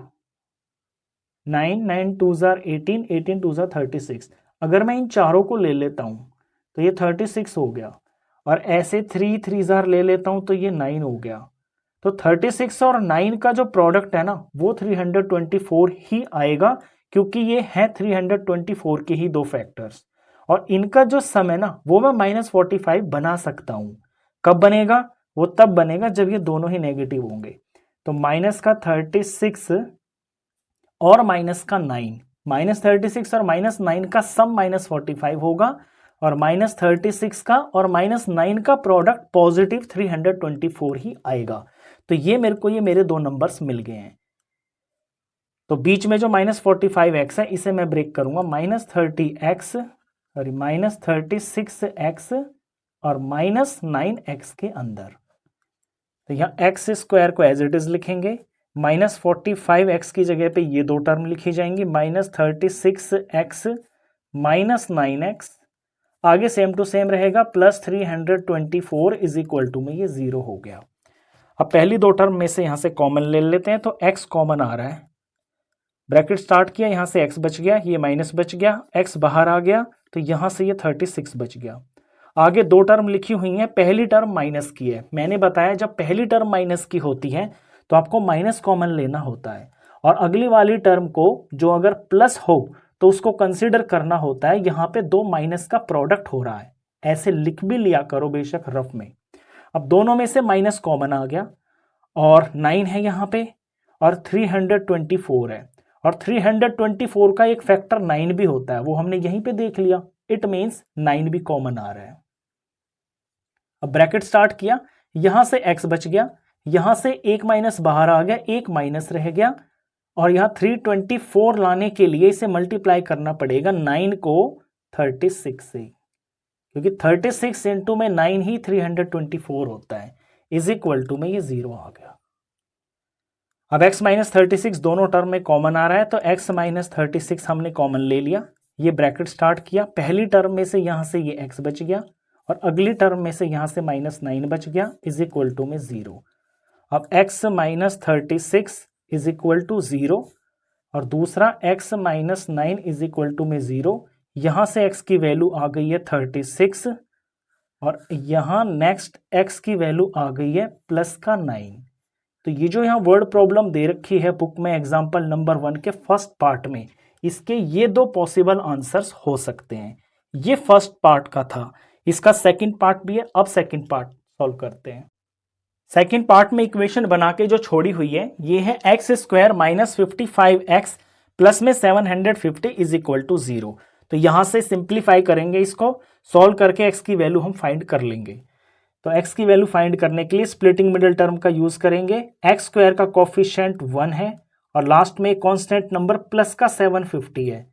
9 9 2 18 18 2 36, अगर मैं इन चारों को ले लेता हूँ तो ये 36 हो गया, और ऐसे 3 3 ले लेता हूँ तो ये 9 हो गया। तो 36 और 9 का जो प्रोडक्ट है ना वो 324 ही आएगा, क्योंकि ये है 324 के ही दो फैक्टर्स, और इनका जो सम है ना वो मैं -45 बना सकता हूं। कब बनेगा? वो तब बनेगा जब ये दोनों ही नेगेटिव होंगे। तो माइनस का 36 और माइनस का 9, -36 और -9 का सम -45 होगा, और -36 का और -9 का प्रोडक्ट पॉजिटिव 324 ही आएगा। तो ये मेरे दो नंबर्स मिल गए हैं। तो बीच में जो -45x है इसे मैं ब्रेक करूंगा, -30x सॉरी -36x और -9x के अंदर। तो यहाँ x स्क्वायर को एज इट इज लिखेंगे, -45x की जगह पे ये दो टर्म लिखी जाएंगी, -36x -9x, आगे सेम टू सेम रहेगा, प्लस 324 इज इक्वल टू में ये 0 हो गया। अब पहली दो टर्म में से यहां से कॉमन ले लेते हैं, तो x कॉमन आ रहा है, ब्रैकेट स्टार्ट किया, यहां से x बच गया, ये माइनस बच गया, x बाहर आ गया, तो यहां से ये 36 बच गया। आगे दो टर्म लिखी हुई है, पहली टर्म माइनस की है। मैंने बताया जब पहली टर्म माइनस की होती है तो आपको माइनस कॉमन लेना होता है, और अगली वाली टर्म को जो अगर प्लस हो तो उसको कंसिडर करना होता है। यहाँ पे दो माइनस का प्रोडक्ट हो रहा है, ऐसे लिख भी लिया करो बेशक रफ में। अब दोनों में से माइनस कॉमन आ गया, और 9 है यहाँ पे, और 324 है, और 324 का एक फैक्टर 9 भी होता है, वो हमने यहीं पे देख लिया। इट मीन्स 9 भी कॉमन आ रहा है। अब ब्रैकेट स्टार्ट किया, यहां से x बच गया, यहां से एक माइनस बाहर आ गया, एक माइनस रह गया, और यहां 324 लाने के लिए इसे मल्टीप्लाई करना पड़ेगा 9 को 36 से, क्योंकि 36 इंटू में 9 ही 324 होता है, इज इक्वल टू में ये 0 आ गया। अब x -36 दोनों टर्म में कॉमन आ रहा है, तो x -36 हमने कॉमन ले लिया, ये ब्रैकेट स्टार्ट किया, पहली टर्म में से यहां से ये x बच गया, और अगली टर्म में से यहाँ से -9 बच गया इज इक्वल टू में 0। अब x minus 36 is equal to 0 और दूसरा x minus 9 is equal to में 0। यहाँ से x की वैल्यू आ गई है 36 और यहाँ नेक्स्ट x की वैल्यू आ गई है प्लस का 9। तो ये जो यहाँ वर्ड प्रॉब्लम दे रखी है बुक में एग्जाम्पल नंबर 1 के फर्स्ट पार्ट में, इसके ये दो पॉसिबल आंसर्स हो सकते हैं। ये फर्स्ट पार्ट का था, इसका सेकंड पार्ट भी है। अब सेकंड पार्ट सॉल्व करते हैं। सेकंड पार्ट में इक्वेशन बना के जो छोड़ी हुई है ये है x square minus 55x plus में 750 इज इक्वल टू 0। तो यहां से सिंप्लीफाई करेंगे, इसको सॉल्व करके x की वैल्यू हम फाइंड कर लेंगे। तो x की वैल्यू फाइंड करने के लिए स्प्लिटिंग मिडिल टर्म का यूज करेंगे। एक्स स्क्वायर का कोफिशिएंट 1 है और लास्ट में एक कांस्टेंट नंबर प्लस का 750 है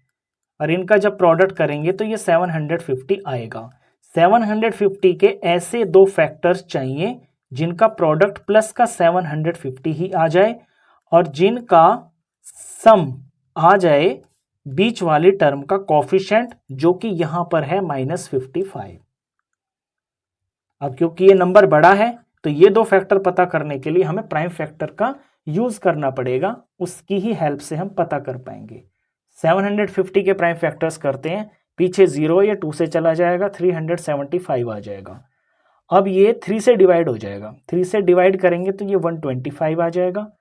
और इनका जब प्रोडक्ट करेंगे तो ये 750 आएगा। 750 के ऐसे दो फैक्टर्स चाहिए जिनका प्रोडक्ट प्लस का 750 ही आ जाए और जिनका सम आ जाए बीच वाली टर्म का कोफिशिएंट जो कि यहां पर है -55। अब क्योंकि ये नंबर बड़ा है तो ये दो फैक्टर पता करने के लिए हमें प्राइम फैक्टर का यूज करना पड़ेगा, उसकी ही हेल्प से हम पता कर पाएंगे। 750 के प्राइम फैक्टर्स करते हैं, पीछे 0 या 2 से चला जाएगा, 375 आ जाएगा। अब ये 3 से डिवाइड हो जाएगा, 3 से डिवाइड करेंगे तो ये 125 आ जाएगा।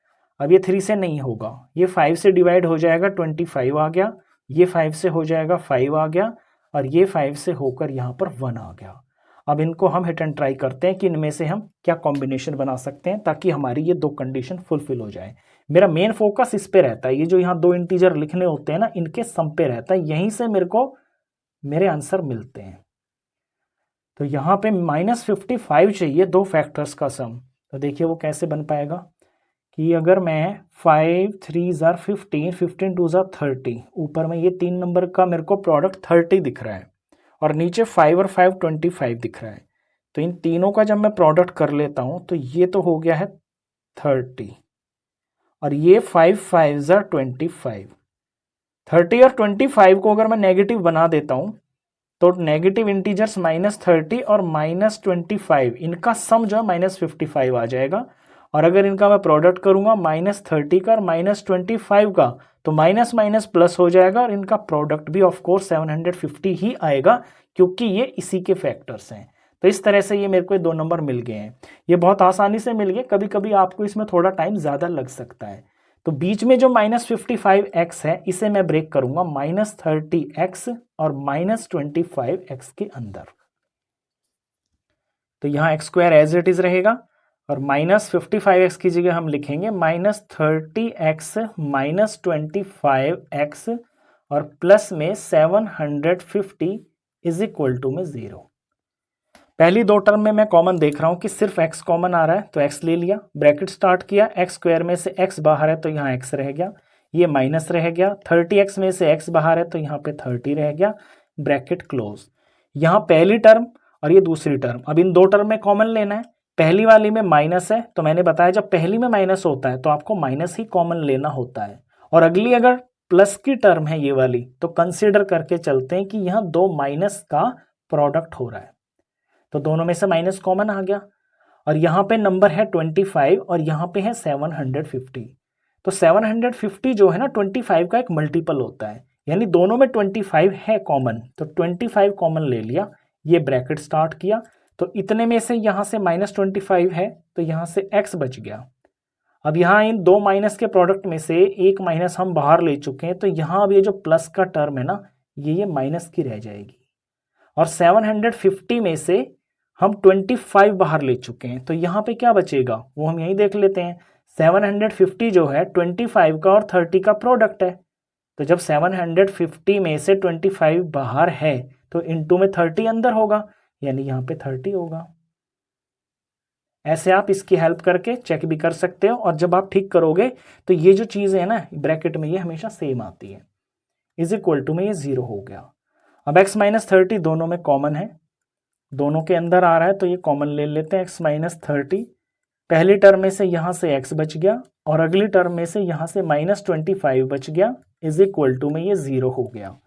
अब ये 3 से नहीं होगा, ये 5 से डिवाइड हो जाएगा, 25 आ गया। ये 5 से हो जाएगा, 5 आ गया और ये 5 से होकर यहाँ पर 1 आ गया। अब इनको हम हिट एंड ट्राई करते हैं कि इनमें से हम क्या कॉम्बिनेशन बना सकते हैं ताकि हमारी ये दो कंडीशन फुलफिल हो जाए। मेरा मेन फोकस इस पे रहता है, ये जो यहाँ दो इंटीजर लिखने होते हैं ना, इनके सम पे रहता है, यहीं से मेरे को मेरे आंसर मिलते हैं। तो यहाँ पे -55 चाहिए दो फैक्टर्स का सम। तो देखिए वो कैसे बन पाएगा कि अगर मैं 5 3 ज़ार 15, 15 2 ज़ार 30, ऊपर में ये 3 नंबर का मेरे को प्रोडक्ट 30 दिख रहा है और नीचे 5 और 5 25 दिख रहा है। तो इन तीनों का जब मैं प्रोडक्ट कर लेता हूँ तो ये तो हो गया है 30 और ये 5 5 ज़ार 25। 30 और 25 को अगर मैं नेगेटिव बना देता हूँ तो नेगेटिव इंटीजर्स -30 और -25 इनका सम जो है -55 आ जाएगा। और अगर इनका मैं प्रोडक्ट करूंगा -30 का और -25 का तो माइनस माइनस प्लस हो जाएगा और इनका प्रोडक्ट भी ऑफ कोर्स 750 ही आएगा क्योंकि ये इसी के फैक्टर्स हैं। तो इस तरह से ये मेरे को दो नंबर मिल गए हैं, ये बहुत आसानी से मिल गए। कभी कभी आपको इसमें थोड़ा टाइम ज़्यादा लग सकता है। तो बीच में जो -55x है इसे मैं ब्रेक करूंगा -30x और -25x के अंदर। तो यहाँ x square as it is रहेगा और -55x की जगह हम लिखेंगे -30x -25x और प्लस में 750 इज इक्वल टू में 0। पहली दो टर्म में मैं कॉमन देख रहा हूं कि सिर्फ x कॉमन आ रहा है तो x ले लिया, ब्रैकेट स्टार्ट किया, x स्क्वायर में से x बाहर है तो यहाँ x रह गया, ये माइनस रह गया, 30x में से x बाहर है तो यहाँ पे 30 रह गया, ब्रैकेट क्लोज। यहाँ पहली टर्म और ये दूसरी टर्म, अब इन दो टर्म में कॉमन लेना है। पहली वाली में माइनस है तो मैंने बताया जब पहली में माइनस होता है तो आपको माइनस ही कॉमन लेना होता है, और अगली अगर प्लस की टर्म है ये वाली तो कंसीडर करके चलते हैं कि यहाँ दो माइनस का प्रोडक्ट हो रहा है। तो दोनों में से माइनस कॉमन आ गया और यहाँ पे नंबर है 25 और यहाँ पे है 750। तो 750 जो है ना 25 का एक मल्टीपल होता है, यानी दोनों में 25 है कॉमन, तो 25 कॉमन ले लिया, ये ब्रैकेट स्टार्ट किया। तो इतने में से यहाँ से -25 है तो यहाँ से x बच गया। अब यहाँ इन दो माइनस के प्रोडक्ट में से एक माइनस हम बाहर ले चुके हैं तो यहाँ अब ये जो प्लस का टर्म है ना ये माइनस की रह जाएगी, और 750 में से हम 25 बाहर ले चुके हैं तो यहाँ पे क्या बचेगा वो हम यही देख लेते हैं। 750 जो है 25 का और 30 का प्रोडक्ट है, तो जब 750 में से 25 बाहर है तो इनटू में 30 अंदर होगा, यानी यहाँ पे 30 होगा। ऐसे आप इसकी हेल्प करके चेक भी कर सकते हो, और जब आप ठीक करोगे तो ये जो चीज़ है ना ब्रैकेट में ये हमेशा सेम आती है, इज इक्वल टू में ये 0 हो गया। अब x -30 दोनों में कॉमन है, दोनों के अंदर आ रहा है तो ये कॉमन ले लेते हैं। x -30 पहली टर्म में से यहाँ से x बच गया और अगली टर्म में से यहाँ से -25 बच गया, इज इक्वल टू में ये 0 हो गया।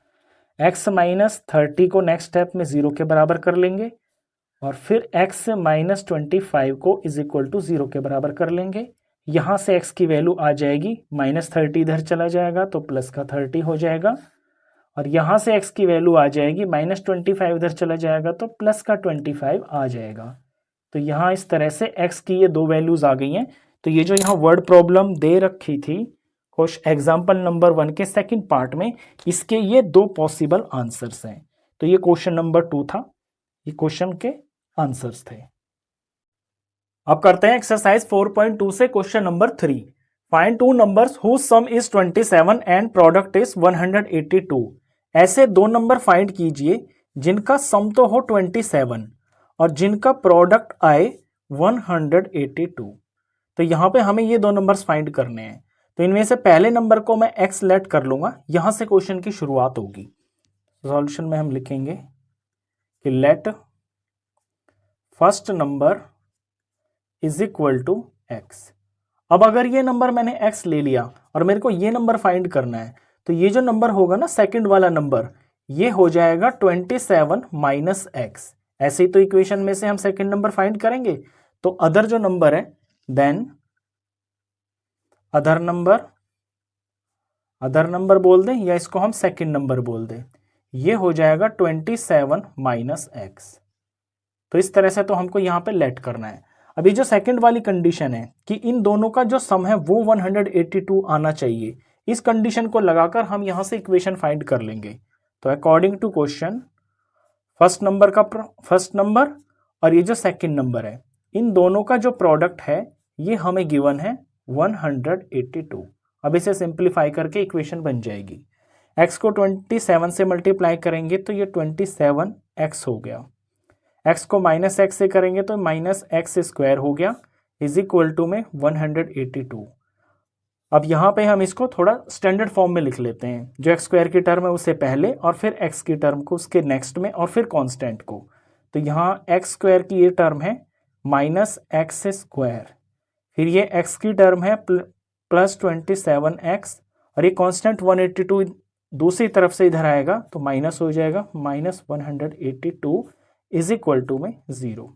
x -30 को नेक्स्ट स्टेप में 0 के बराबर कर लेंगे और फिर x से -25 को इज इक्वल टू 0 के बराबर कर लेंगे। यहाँ से x की वैल्यू आ जाएगी, -30 इधर चला जाएगा तो प्लस का 30 हो जाएगा, और यहाँ से x की वैल्यू आ जाएगी, -25 इधर चला जाएगा तो प्लस का 25 आ जाएगा। तो यहाँ इस तरह से x की ये दो वैल्यूज आ गई हैं। तो ये जो यहाँ वर्ड प्रॉब्लम दे रखी थी क्वेश्चन एग्जाम्पल नंबर 1 के सेकंड पार्ट में, इसके ये दो पॉसिबल आंसर्स हैं। तो ये क्वेश्चन नंबर 2 था, ये क्वेश्चन के आंसर्स थे। अब करते हैं एक्सरसाइज 4.2 से question number 3। Find two numbers whose sum is 27 and product is 182। ऐसे दो नंबर फाइंड कीजिए जिनका सम तो हो 27 और जिनका प्रोडक्ट आए 182। तो यहां पे हमें ये दो नंबर्स फाइंड करने हैं। तो इनमें से पहले नंबर को मैं x लेट कर लूंगा, यहां से क्वेश्चन की शुरुआत होगी। सॉल्यूशन में हम लिखेंगे कि let first number is equal to x। अब अगर ये नंबर मैंने x ले लिया और मेरे को ये नंबर फाइंड करना है, तो ये जो नंबर होगा ना सेकंड वाला नंबर, ये हो जाएगा 27 माइनस x। ऐसे ही तो इक्वेशन में से हम सेकंड नंबर फाइंड करेंगे। तो अदर जो नंबर है, देन अदर नंबर बोल दें या इसको हम सेकंड नंबर बोल दें, ये हो जाएगा 27 माइनस x। तो इस तरह से तो हमको यहां पे लेट करना है। अभी जो सेकंड वाली कंडीशन है कि इन दोनों का जो सम है वो 182 आना चाहिए, इस कंडीशन को लगाकर हम यहां से इक्वेशन फाइंड कर लेंगे। तो according to question, first number और ये जो सेकंड नंबर है, इन दोनों का जो प्रोडक्ट है ये हमें गिवन है 182। अब इसे सिंप्लीफाई करके इक्वेशन बन जाएगी। x को 27 से मल्टीप्लाई करेंगे तो ये 27x हो गया, x को माइनस एक्स से करेंगे तो -x² हो गया, इज इक्वल टू में 182। अब यहाँ पे हम इसको थोड़ा स्टैंडर्ड फॉर्म में लिख लेते हैं, जो x² की टर्म है उससे पहले और फिर x की टर्म को उसके नेक्स्ट में और फिर कांस्टेंट को। तो यहाँ x² की ये टर्म है -x², फिर ये x की टर्म है प्लस 27x, और ये कांस्टेंट 182 दूसरी तरफ से इधर आएगा तो माइनस हो जाएगा, -182 इज इक्वल टू में 0।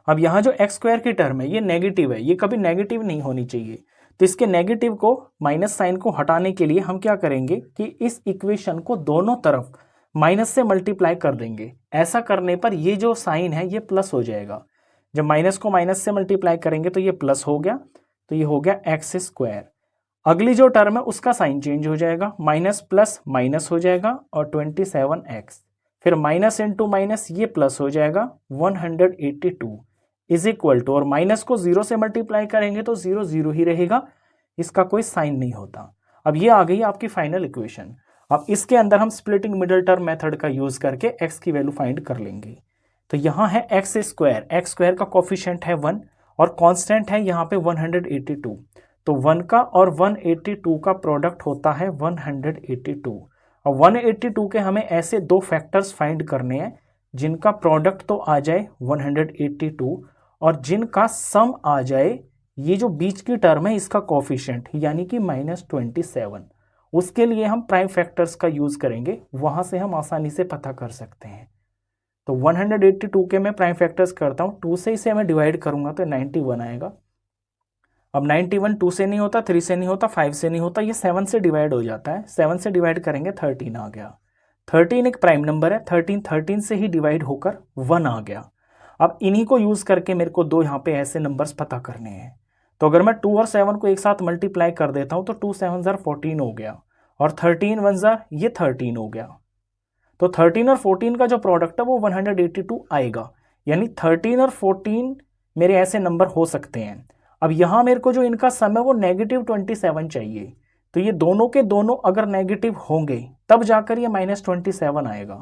अब यहाँ जो x² की टर्म है ये नेगेटिव है, ये कभी नेगेटिव नहीं होनी चाहिए। तो इसके नेगेटिव को, माइनस साइन को हटाने के लिए हम क्या करेंगे कि इस इक्वेशन को दोनों तरफ माइनस से मल्टीप्लाई कर देंगे। ऐसा करने पर ये जो साइन है ये प्लस हो जाएगा। जब माइनस को माइनस से मल्टीप्लाई करेंगे तो ये प्लस हो गया, तो ये हो गया x²। अगली जो टर्म है उसका साइन चेंज हो जाएगा, माइनस प्लस माइनस हो जाएगा और 27x, फिर माइनस इंटू माइनस ये प्लस हो जाएगा 182 इज इक्वल टू, और माइनस को 0 से मल्टीप्लाई करेंगे तो 0 0 ही रहेगा, इसका कोई साइन नहीं होता। अब ये आ गई आपकी फाइनल इक्वेशन। अब इसके अंदर हम स्प्लिटिंग मिडिल टर्म मेथड का यूज करके x की वैल्यू फाइंड कर लेंगे। तो यहाँ है x² का कोफिशिएंट है 1 और कांस्टेंट है यहाँ पे 182। तो 1 का और 182 का प्रोडक्ट होता है 182। और 182 के हमें ऐसे दो फैक्टर्स फाइंड करने हैं जिनका प्रोडक्ट तो आ जाए 182 और जिनका सम आ जाए, ये जो बीच की टर्म है इसका कोफिशिएंट यानी कि -27। उसके लिए हम प्राइम फैक्टर्स का यूज करेंगे, वहां से हम आसानी से पता कर सकते हैं। तो 182 के मैं प्राइम फैक्टर्स करता हूं, 2 से इसे मैं डिवाइड करूंगा तो 91 आएगा। अब 91 2 से नहीं होता, 3 से नहीं होता, 5 से नहीं होता, ये 7 से डिवाइड हो जाता है। 7 से डिवाइड करेंगे 13 आ गया। 13 एक प्राइम नंबर है, 13 से ही डिवाइड होकर 1 आ गया। अब इन्हीं को यूज करके मेरे को दो यहाँ पे ऐसे नंबर्स पता करने हैं। तो अगर मैं 2 और 7 को एक साथ मल्टीप्लाई कर देता हूं तो 2 7 14 हो गया और 13 1 ये 13 हो गया। तो 13 और 14 का जो प्रोडक्ट है वो 182 आएगा, यानी 13 और 14 मेरे ऐसे नंबर हो सकते हैं। अब यहां मेरे को जो इनका सम है वो -27 चाहिए। तो ये दोनों के दोनों अगर नेगेटिव होंगे तब जाकर ये -27 आएगा।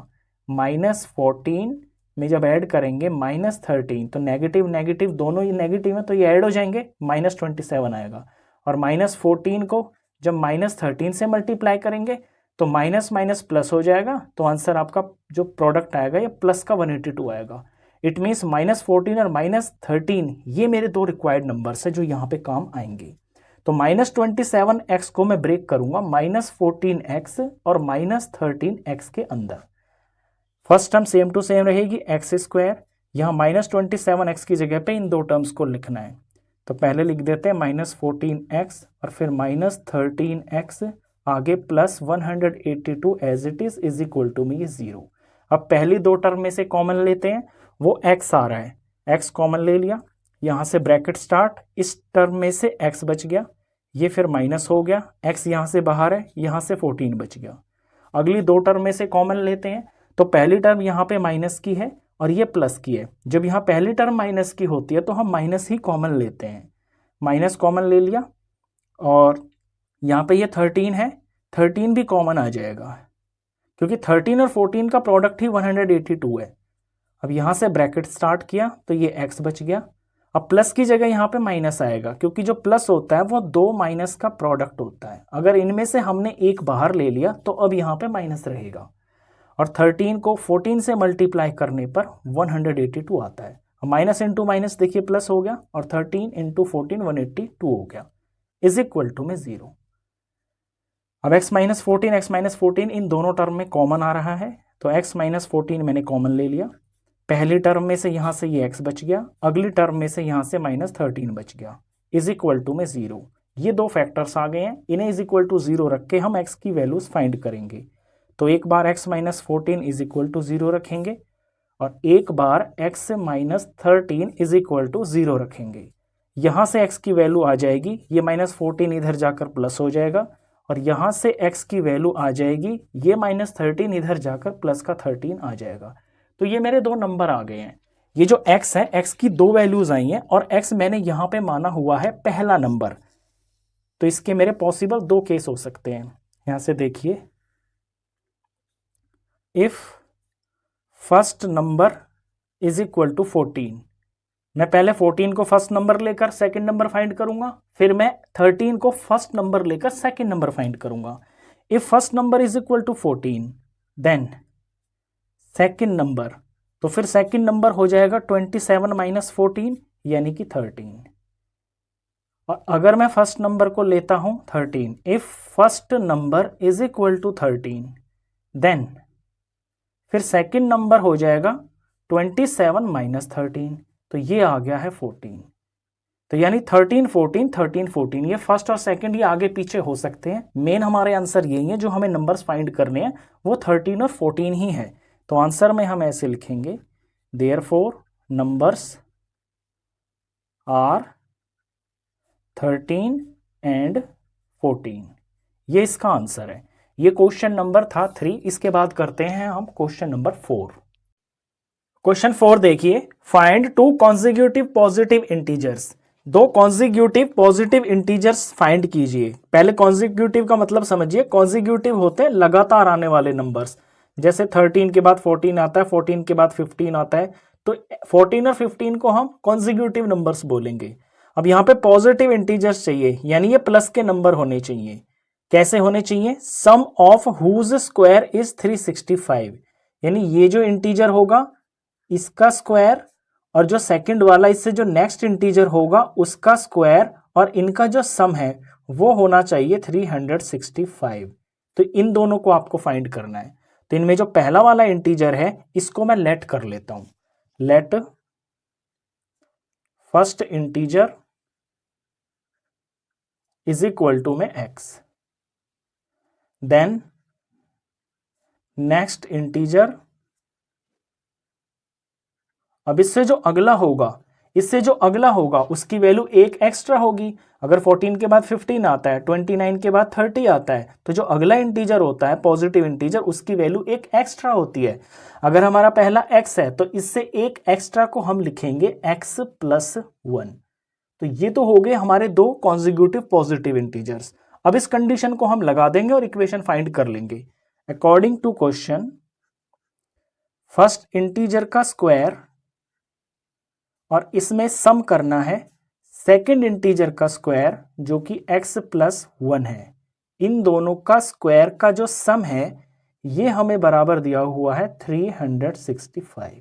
-14 में जब ऐड करेंगे -13, तो नेगेटिव नेगेटिव दोनों ही नेगेटिव है तो ये ऐड हो जाएंगे, -27 आएगा। और -14 को जब -13 से मल्टीप्लाई करेंगे तो माइनस माइनस प्लस हो जाएगा, तो आंसर आपका जो प्रोडक्ट आएगा ये प्लस का 182 आएगा। इट मीन्स -14 और -13 ये मेरे दो रिक्वायर्ड नंबर्स है जो यहाँ पे काम आएंगे। तो -27x को मैं ब्रेक करूंगा -14x और -13x के अंदर। First term same to same रहेगी x², यहाँ -27x की जगह पे इन दो टर्म्स को लिखना है, तो पहले लिख देते हैं -14x और फिर -13x आगे +182 as it is equal to में ये 0। अब पहली दो टर्म में से कॉमन लेते हैं, वो x आ रहा है, x कॉमन ले लिया, यहाँ से ब्रैकेट स्टार्ट, इस टर्म में से x बच गया, ये फिर माइनस हो गया, x यहाँ से बाहर है, यहाँ से 14 बच गया। अगली दो टर्म में से कॉमन लेते हैं, तो पहली टर्म यहाँ पे माइनस की है और ये प्लस की है। जब यहाँ पहली टर्म माइनस की होती है तो हम माइनस ही कॉमन लेते हैं, माइनस कॉमन ले लिया और यहाँ पे ये 13 है, 13 भी कॉमन आ जाएगा क्योंकि 13 और 14 का प्रोडक्ट ही 182 है। अब यहाँ से ब्रैकेट स्टार्ट किया तो ये x बच गया। अब प्लस की जगह यहाँ पे माइनस आएगा क्योंकि जो प्लस होता है वो दो माइनस का प्रोडक्ट होता है। अगर इनमें से हमने एक बाहर ले लिया तो अब यहाँ पे माइनस रहेगा और 13 को 14 से मल्टीप्लाई करने पर 182 आता है। माइनस इंटू माइनस देखिए प्लस हो गया और 13 इंटू 14 182 हो गया इज इक्वल टू में 0। अब x माइनस 14 इन दोनों टर्म में कॉमन आ रहा है, तो x माइनस 14 मैंने कॉमन ले लिया। पहली टर्म में से यहाँ से ये x बच गया, अगली टर्म में से यहाँ से -13 बच गया इज इक्वल टू में 0। ये दो फैक्टर्स आ गए हैं, इन्हें इज इक्वल टू 0 रख के हम x की वैल्यूज फाइंड करेंगे। तो एक बार x minus 14 is equal to 0 रखेंगे और एक बार x minus 13 is equal to 0 रखेंगे। यहाँ से x की वैल्यू आ जाएगी, ये -14 इधर जाकर प्लस हो जाएगा और यहाँ से x की वैल्यू आ जाएगी, ये -13 इधर जाकर प्लस का 13 आ जाएगा। तो ये मेरे दो नंबर आ गए हैं। ये जो x है, x की दो वैल्यूज आई हैं और x मैंने यहाँ पे माना हुआ है पहला नंबर, तो इसके मेरे पॉसिबल दो केस हो सकते हैं। यहाँ से देखिए, if first number is equal to 14, मैं पहले 14 को फर्स्ट नंबर लेकर सेकंड नंबर फाइंड करूंगा, फिर मैं 13 को फर्स्ट नंबर लेकर सेकंड नंबर फाइंड करूंगा। If first number is equal to 14 then second number, तो फिर सेकंड नंबर हो जाएगा 27 माइनस 14 यानी कि 13। और अगर मैं फर्स्ट नंबर को लेता हूं 13, if first number is equal to 13 then फिर सेकंड नंबर हो जाएगा 27 माइनस 13, तो ये आ गया है 14। तो यानी 13 14 13 14, ये फर्स्ट और सेकंड ये आगे पीछे हो सकते हैं। मेन हमारे आंसर यही है, जो हमें नंबर्स फाइंड करने हैं वो 13 और 14 ही है। तो आंसर में हम ऐसे लिखेंगे, देयरफॉर नंबर्स आर 13 एंड 14। ये इसका आंसर है। ये क्वेश्चन नंबर था 3। इसके बाद करते हैं हम क्वेश्चन नंबर 4। क्वेश्चन 4 देखिए, find two consecutive positive integers. दो कॉन्जिक्यूटिव पॉजिटिव इंटीजर्स फाइंड कीजिए। पहले कॉन्जिक्यूटिव का मतलब समझिए, कॉन्जिक्यूटिव होते हैं लगातार आने वाले नंबर्स, जैसे 13 के बाद 14 आता है, 14 के बाद 15 आता है, तो 14 और 15 को हम कॉन्जिक्यूटिव नंबर्स बोलेंगे। अब यहाँ पे पॉजिटिव इंटीजर्स चाहिए, यानी ये प्लस के नंबर होने चाहिए। कैसे होने चाहिए? सम ऑफ हुज स्क्वायर इज 365, यानी ये जो इंटीजर होगा इसका स्क्वायर और जो सेकंड वाला इससे जो नेक्स्ट इंटीजर होगा उसका स्क्वायर और इनका जो सम है वो होना चाहिए 365। तो इन दोनों को आपको फाइंड करना है। तो इनमें जो पहला वाला इंटीजर है इसको मैं लेट कर लेता हूं, let first integer is equal to में x, देन नेक्स्ट इंटीजर। अब इससे जो अगला होगा उसकी वैल्यू एक एक्स्ट्रा होगी। अगर 14 के बाद 15 आता है, 29 के बाद 30 आता है, तो जो अगला इंटीजर होता है पॉजिटिव इंटीजर उसकी वैल्यू एक एक्स्ट्रा होती है। अगर हमारा पहला x है तो इससे एक एक्स्ट्रा को हम लिखेंगे x प्लस 1। तो ये तो हो गए हमारे दो कॉन्जिक्यूटिव पॉजिटिव इंटीजर्स। अब इस कंडीशन को हम लगा देंगे और इक्वेशन फाइंड कर लेंगे। According to question, first integer का स्क्वायर और इसमें सम करना है सेकंड इंटीजर का स्क्वायर जो कि x प्लस 1 है। इन दोनों का स्क्वायर का जो सम है ये हमें बराबर दिया हुआ है 365।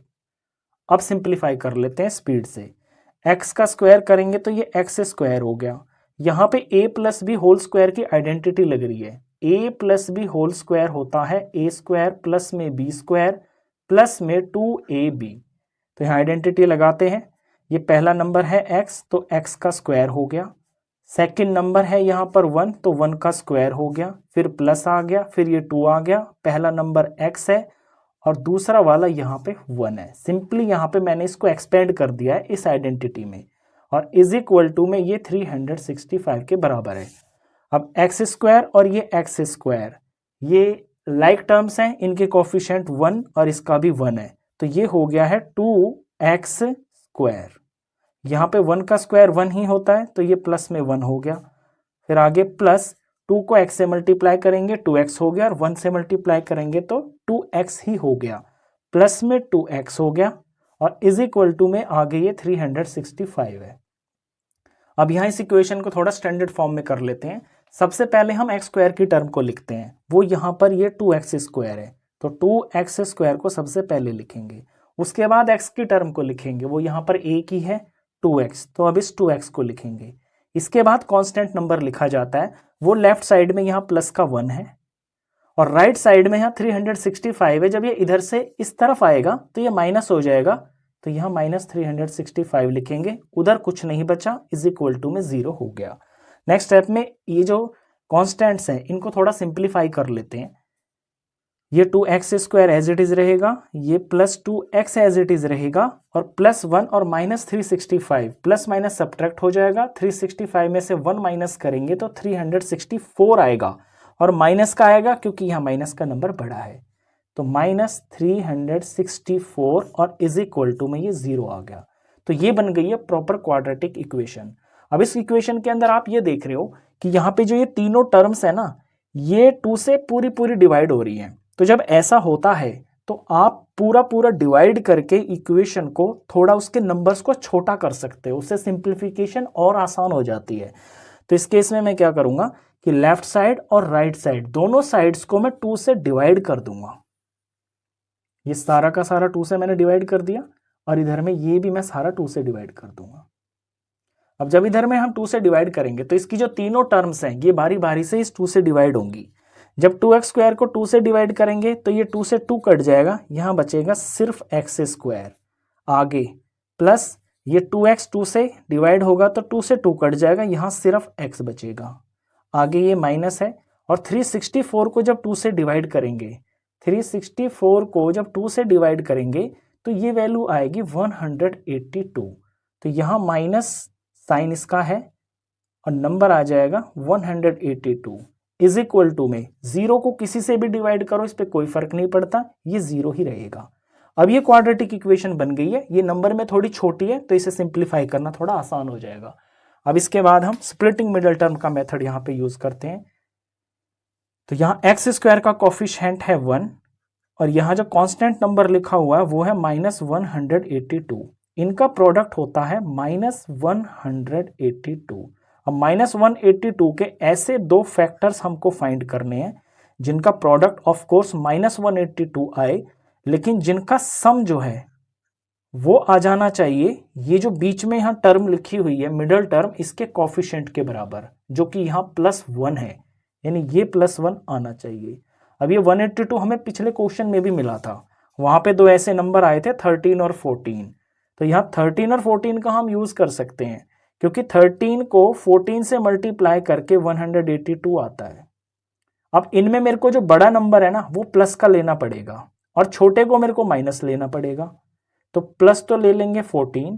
अब सिंप्लीफाई कर लेते हैं स्पीड से। x का स्क्वायर करेंगे तो ये x स्क्वायर हो गया। यहाँ पे a plus b whole square की आइडेंटिटी लग रही है। a plus b whole square होता है a स्क्वायर प्लस में b स्क्वायर प्लस में 2ab। तो यहाँ आइडेंटिटी लगाते हैं। ये पहला नंबर है x, तो x का स्क्वायर हो गया। सेकंड नंबर है यहाँ पर 1, तो 1 का स्क्वायर हो गया। फिर प्लस आ गया, फिर ये 2 आ गया। पहला नंबर x है और दूसरा वाला यहाँ पे 1 है। सिंपली यहाँ पे मैंने इसको एक्सपेंड कर दिया है इस आइडेंटिटी में, और इज इक्वल टू में ये 365 के बराबर है। अब एक्स स्क्वायर और ये एक्स स्क्वायर ये लाइक टर्म्स हैं, इनके कोफिशिएंट 1 और इसका भी 1 है, तो ये हो गया है 2x स्क्वायर। यहाँ पे 1 का स्क्वायर 1 ही होता है, तो ये प्लस में 1 हो गया। फिर आगे प्लस 2 को x से मल्टीप्लाई करेंगे 2x हो गया, और 1 से मल्टीप्लाई करेंगे तो 2x ही हो गया, प्लस में 2x हो गया, और इज इक्वल टू में आगे ये 365 है। अब यहाँ इस इक्वेशन को थोड़ा स्टैंडर्ड फॉर्म में कर लेते हैं। सबसे पहले हम एक्स स्क्वायर की टर्म को लिखते हैं, वो यहाँ पर ये 2x स्क्वायर है, तो 2x स्क्वायर को सबसे पहले लिखेंगे। उसके बाद x की टर्म को लिखेंगे, वो यहाँ पर एक ही है 2x, तो अब इस 2x को लिखेंगे। इसके बाद कांस्टेंट नंबर लिखा जाता है, वो लेफ्ट साइड में यहाँ प्लस का 1 है और राइट साइड में यहाँ 365 है। जब ये इधर से इस तरफ आएगा तो ये माइनस हो जाएगा, तो यहाँ माइनस 365 लिखेंगे, उधर कुछ नहीं बचा, इज इक्वल टू में 0 हो गया। नेक्स्ट स्टेप में ये जो कॉन्स्टेंट्स हैं इनको थोड़ा सिंप्लीफाई कर लेते हैं। ये 2x square as it is रहेगा, ये plus 2x as it is रहेगा, और प्लस 1 और माइनस 365, प्लस माइनस सब्ट्रैक्ट हो जाएगा। 365 में से 1 माइनस करेंगे तो 364 आएगा, और माइनस का आएगा क्योंकि यहाँ माइनस का नंबर बड़ा है, तो माइनस 364 और इज इक्वल टू में ये 0 आ गया। तो ये बन गई है प्रॉपर क्वाड्रेटिक इक्वेशन। अब इस इक्वेशन के अंदर आप ये देख रहे हो कि यहाँ पे जो ये तीनों टर्म्स है ना, ये 2 से पूरी पूरी डिवाइड हो रही हैं। तो जब ऐसा होता है तो आप पूरा पूरा डिवाइड करके इक्वेशन को थोड़ा उसके नंबर्स को छोटा कर सकते हो, उससे सिंप्लीफिकेशन और आसान हो जाती है। तो इस केस में मैं क्या करूंगा कि लेफ्ट साइड और राइट साइड दोनों साइड्स को मैं 2 से डिवाइड कर दूंगा। ये सारा का सारा 2 से मैंने डिवाइड कर दिया, और इधर में ये भी मैं सारा 2 से डिवाइड कर दूंगा। अब जब इधर में हम 2 से डिवाइड करेंगे तो इसकी जो तीनों टर्म्स हैं ये बारी बारी से इस 2 से डिवाइड होंगी। जब 2x स्क्वायर को 2 से डिवाइड करेंगे तो ये 2 से 2 कट जाएगा, यहाँ बचेगा सिर्फ x स्क्वायर। आगे प्लस ये 2x 2 से डिवाइड होगा तो 2 से 2 कट जाएगा, यहाँ सिर्फ x बचेगा। आगे ये माइनस है, और 364 को जब 2 से डिवाइड करेंगे, 364 को जब 2 से डिवाइड करेंगे तो ये वैल्यू आएगी 182, तो यहाँ माइनस साइन इसका है और नंबर आ जाएगा 182 इज इक्वल टू में 0 को किसी से भी डिवाइड करो, इस पे कोई फर्क नहीं पड़ता, ये 0 ही रहेगा। अब ये क्वाड्रेटिक इक्वेशन बन गई है, ये नंबर में थोड़ी छोटी है तो इसे सिंप्लीफाई करना थोड़ा आसान हो जाएगा। अब इसके बाद हम स्प्लिटिंग मिडल टर्म का मेथड यहाँ पे यूज करते हैं। तो यहाँ एक्स स्क्वायर का कोफिशिएंट है 1, और यहाँ जो कांस्टेंट नंबर लिखा हुआ है वो है माइनस 182, इनका प्रोडक्ट होता है माइनस 182। अब माइनस 182 के ऐसे दो फैक्टर्स हमको फाइंड करने हैं जिनका प्रोडक्ट ऑफ कोर्स माइनस 182 आए, लेकिन जिनका सम जो है वो आ जाना चाहिए ये जो बीच में यहाँ टर्म लिखी हुई है मिडल टर्म, इसके कोफिशिएंट के बराबर, जो कि यहाँ +1 है, यानी ये +1 आना चाहिए। अब ये 182 हमें पिछले क्वेश्चन में भी मिला था, वहां पे दो ऐसे नंबर आए थे 13 और 14, तो यहाँ 13 और 14 का हम यूज कर सकते हैं क्योंकि 13 को 14 से मल्टीप्लाई करके 182 आता है। अब इनमें मेरे को जो बड़ा नंबर है ना वो प्लस का लेना पड़ेगा और छोटे को मेरे को माइनस लेना पड़ेगा। तो प्लस तो ले लेंगे 14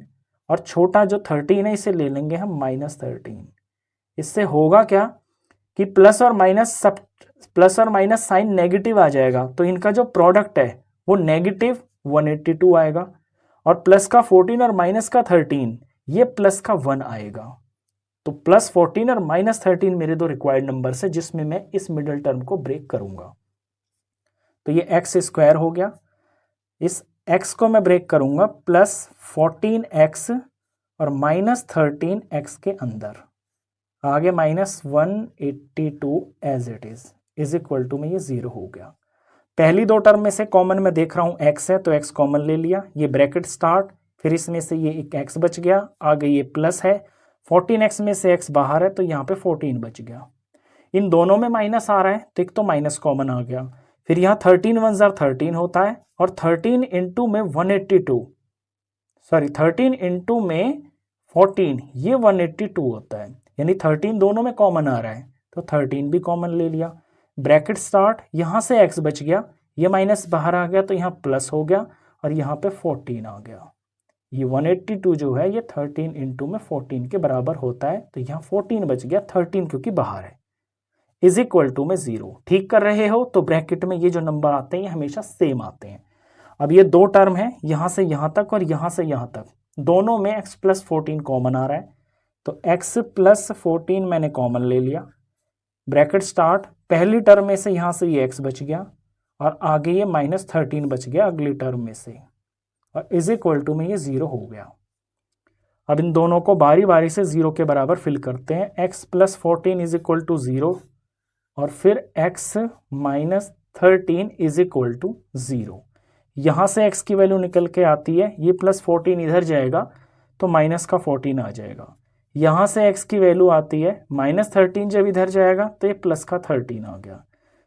और छोटा जो 13 है इसे ले लेंगे हम -13। इससे होगा क्या कि प्लस और माइनस साइन नेगेटिव आ जाएगा, तो इनका जो प्रोडक्ट है वो नेगेटिव 182 आएगा, और प्लस का 14 और माइनस का 13 ये प्लस का 1 आएगा। तो +14 और -13 मेरे दो रिक्वायर्ड नंबर है जिसमें मैं इस मिडिल टर्म को ब्रेक करूंगा। तो ये एक्स स्क्वायर हो गया, इस x को मैं ब्रेक करूंगा +14x और -13x के अंदर, आगे -182 as it is equal to में ये 0 हो गया। पहली दो टर्म में से कॉमन मैं देख रहा हूँ x है तो x कॉमन ले लिया, ये ब्रैकेट स्टार्ट, फिर इसमें से ये एक x बच गया, आगे ये प्लस है, 14x में से x बाहर है तो यहाँ पे 14 बच गया। इन दोनों में माइनस आ रहा है तो एक तो माइनस कॉमन आ गया, फिर यहाँ 13 1 13 होता है और 13 इंटू में 182, सॉरी 13 इंटू में 14, ये 182 होता है, यानी 13 दोनों में कॉमन आ रहा है तो 13 भी कॉमन ले लिया। ब्रैकेट स्टार्ट, यहाँ से x बच गया, ये माइनस बाहर आ गया तो यहाँ प्लस हो गया और यहाँ पे 14 आ गया। ये 182 जो है ये 13 इंटू में 14 के बराबर होता है, तो यहाँ 14 बच गया, 13 क्योंकि बाहर है, इज इक्वल टू में 0। ठीक कर रहे हो तो ब्रैकेट में ये जो नंबर आते हैं ये हमेशा सेम आते हैं। अब ये दो टर्म है, यहाँ से यहाँ तक और यहाँ से यहाँ तक, दोनों में x प्लस 14 कॉमन आ रहा है, तो x प्लस 14 मैंने कॉमन ले लिया। ब्रैकेट स्टार्ट, पहली टर्म में से यहाँ से ये x बच गया और आगे ये माइनस 13 बच गया अगली टर्म में से, और इज इक्वल टू में ये 0 हो गया। अब इन दोनों को बारी बारी से 0 के बराबर फिल करते हैं। x plus 14 is equal to 0 और फिर x minus 13 is equal to 0। यहाँ से x की वैल्यू निकल के आती है, ये प्लस 14 इधर जाएगा तो माइनस का 14 आ जाएगा। यहाँ से x की वैल्यू आती है माइनस 13, जब इधर जाएगा तो ये प्लस का 13 आ गया।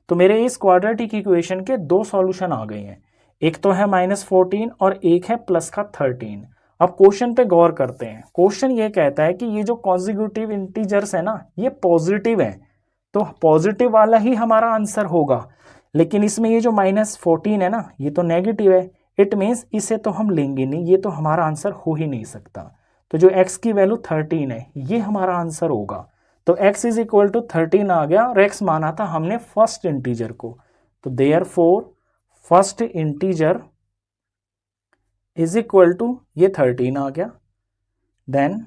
तो मेरे इस क्वाड्रेटिक इक्वेशन के दो सॉल्यूशन आ गए हैं, एक तो है माइनस 14 और एक है प्लस का 13। अब क्वेश्चन पे गौर करते हैं। क्वेश्चन ये कहता है कि ये जो कॉन्जिक्यूटिव इंटीजर्स है ना ये पॉजिटिव है, तो पॉजिटिव वाला ही हमारा आंसर होगा, लेकिन इसमें ये जो माइनस 14 है ना ये तो नेगेटिव है, इट मीन्स इसे तो हम लेंगे नहीं, ये तो हमारा आंसर हो ही नहीं सकता। तो जो x की वैल्यू 13 है ये हमारा आंसर होगा। तो x इज इक्वल टू 13 आ गया और x माना था हमने फर्स्ट इंटीजर को, तो therefore first integer is equal to ये 13 आ गया। देन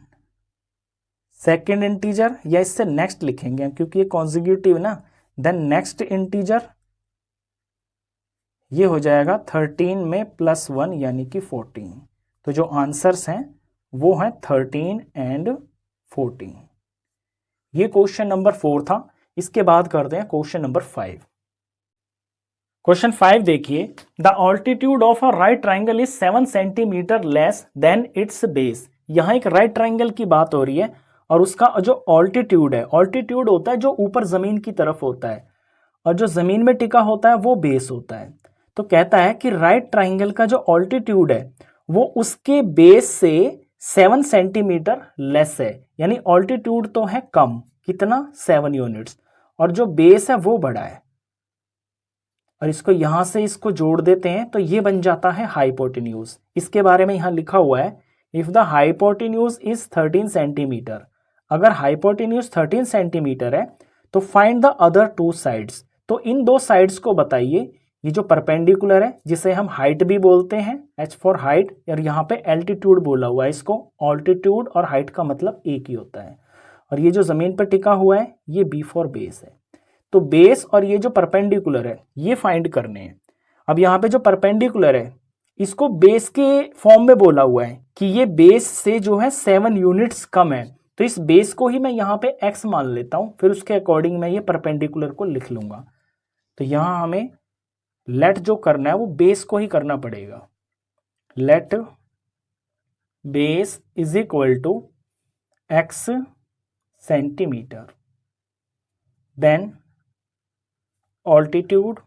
सेकेंड इंटीजर, या इससे नेक्स्ट लिखेंगे क्योंकि ये कॉन्जिक्यूटिव ना, देन नेक्स्ट इंटीजर ये हो जाएगा 13 में प्लस 1 यानी कि 14। तो जो आंसर्स हैं वो हैं 13 एंड 14। ये क्वेश्चन नंबर 4 था। इसके बाद करते हैं क्वेश्चन नंबर 5। क्वेश्चन 5 देखिए, the altitude of a right triangle is 7 centimetre less than it's base. यहाँ एक राइट ट्राइंगल की बात हो रही है और उसका जो ऑल्टीट्यूड है, ऑल्टीट्यूड होता है जो ऊपर जमीन की तरफ होता है और जो जमीन में टिका होता है वो बेस होता है। तो कहता है कि राइट ट्राइंगल का जो ऑल्टीट्यूड है वो उसके बेस से 7 सेंटीमीटर लेस है, यानी ऑल्टीट्यूड तो है कम, कितना 7 यूनिट्स, और जो बेस है वो बड़ा है। और इसको यहां से इसको जोड़ देते हैं तो ये बन जाता है हाइपोटेन्यूज। इसके बारे में यहां लिखा हुआ है if the hypotenuse is 13 centimetre. अगर हाइपोटेन्यूज 13 सेंटीमीटर है तो find the other two sides. तो इन दो साइड्स को बताइए। ये जो परपेंडिकुलर है जिसे हम हाइट भी बोलते हैं, h फॉर हाइट, और यहाँ पे एल्टीट्यूड बोला हुआ है इसको। ऑल्टीट्यूड और हाइट का मतलब एक ही होता है। और ये जो जमीन पर टिका हुआ है ये b फॉर बेस है। तो बेस और ये जो परपेंडिकुलर है ये फाइंड करने हैं। अब यहाँ पे जो परपेंडिकुलर है इसको बेस के फॉर्म में बोला हुआ है कि ये बेस से जो है 7 यूनिट्स कम है, तो इस बेस को ही मैं यहाँ पे x मान लेता हूँ, फिर उसके अकॉर्डिंग मैं ये परपेंडिकुलर को लिख लूंगा। तो यहाँ हमें लेट जो करना है वो बेस को ही करना पड़ेगा। Let base is equal to x centimetre, then altitude,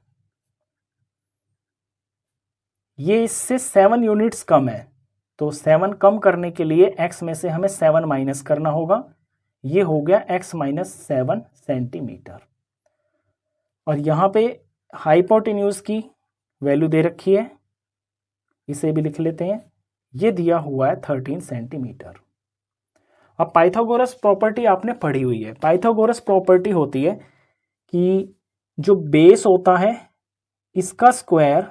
ये इससे 7 यूनिट्स कम है, तो 7 कम करने के लिए x में से हमें 7 माइनस करना होगा। ये हो गया x माइनस 7 सेंटीमीटर। और यहाँ पे हाइपोटेन्यूज की वैल्यू दे रखी है, इसे भी लिख लेते हैं। ये दिया हुआ है 13 सेंटीमीटर। अब पाइथागोरस प्रॉपर्टी आपने पढ़ी हुई है। पाइथागोरस प्रॉपर्टी होती है कि जो बेस होता है इसका स्क्वायर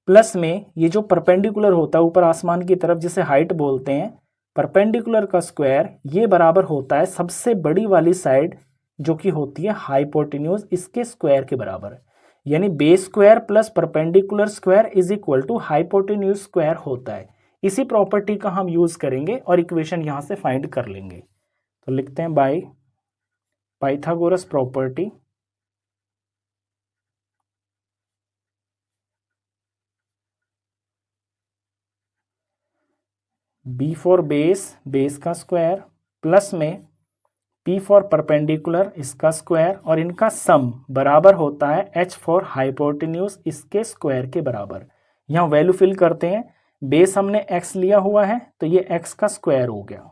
प्लस में ये जो परपेंडिकुलर होता है ऊपर आसमान की तरफ जिसे हाइट बोलते हैं, परपेंडिकुलर का स्क्वायर ये बराबर होता है सबसे बड़ी वाली साइड जो कि होती है हाइपोटेन्यूज, इसके स्क्वायर के बराबर। यानी base square plus perpendicular square is equal to hypotenuse square होता है। इसी प्रॉपर्टी का हम यूज करेंगे और इक्वेशन यहां से फाइंड कर लेंगे। तो लिखते हैं by Pythagoras property B for base, base का स्क्वायर, प्लस में P फॉर परपेंडिकुलर, इसका स्क्वायर, और इनका सम बराबर होता है H फॉर हाइपोटेन्यूज, इसके स्क्वायर के बराबर। यहाँ वैल्यू फिल करते हैं। बेस हमने x लिया हुआ है तो ये x का स्क्वायर हो गया।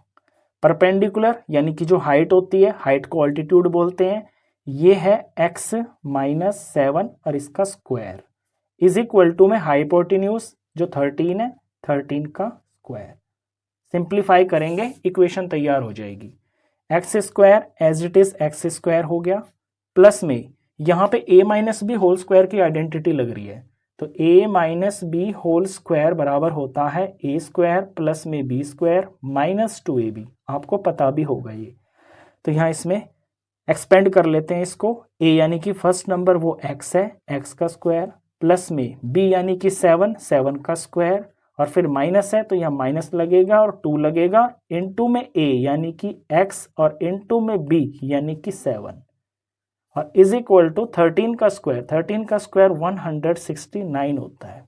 परपेंडिकुलर यानी कि जो हाइट होती है, हाइट को ऑल्टीट्यूड बोलते हैं, ये है x माइनस 7 और इसका स्क्वायर इज इक्वल टू में हाइपोटेन्यूज जो 13 है, 13 का स्क्वायर। सिंप्लीफाई करेंगे इक्वेशन तैयार हो जाएगी। X square as it is x square हो गया, प्लस में यहाँ पे a minus b whole square की आइडेंटिटी लग रही है, तो a minus b whole square बराबर होता है a स्क्वायर प्लस में b स्क्वायर माइनस 2ab। आपको पता भी होगा ये, तो यहाँ इसमें एक्सपेंड कर लेते हैं इसको। a यानी कि फर्स्ट नंबर वो x है, x का स्क्वायर, प्लस में b यानी कि 7, 7 का स्क्वायर, और फिर माइनस है तो यहाँ माइनस लगेगा और 2 लगेगा, इनटू में a यानी कि x और इनटू में b यानी कि 7, और इज इक्वल टू 13 का स्क्वायर, 13 का स्क्वायर 169 होता है।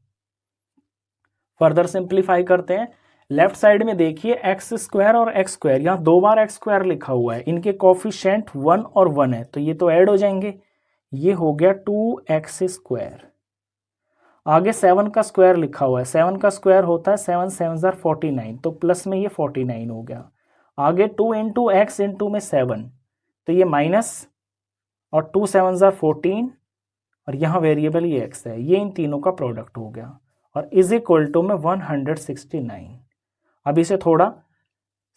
फर्दर सिंप्लीफाई करते हैं। लेफ्ट साइड में देखिए एक्स स्क्वायर और एक्स स्क्वायर, यहाँ 2 बार एक्स स्क्वायर लिखा हुआ है, इनके कोफिशिएंट 1 और 1 है तो ये तो ऐड हो जाएंगे, ये हो गया 2x स्क्वायर। आगे 7 का स्क्वायर लिखा हुआ है, 7 का स्क्वायर होता है 7 7 49, तो प्लस में ये 49 हो गया। आगे 2 इंटू एक्स इंटू में 7, तो ये माइनस, और 2 7 14, और यहाँ वेरिएबल ये x है, ये इन तीनों का प्रोडक्ट हो गया, और इज इक्वल टू में 169। अब इसे थोड़ा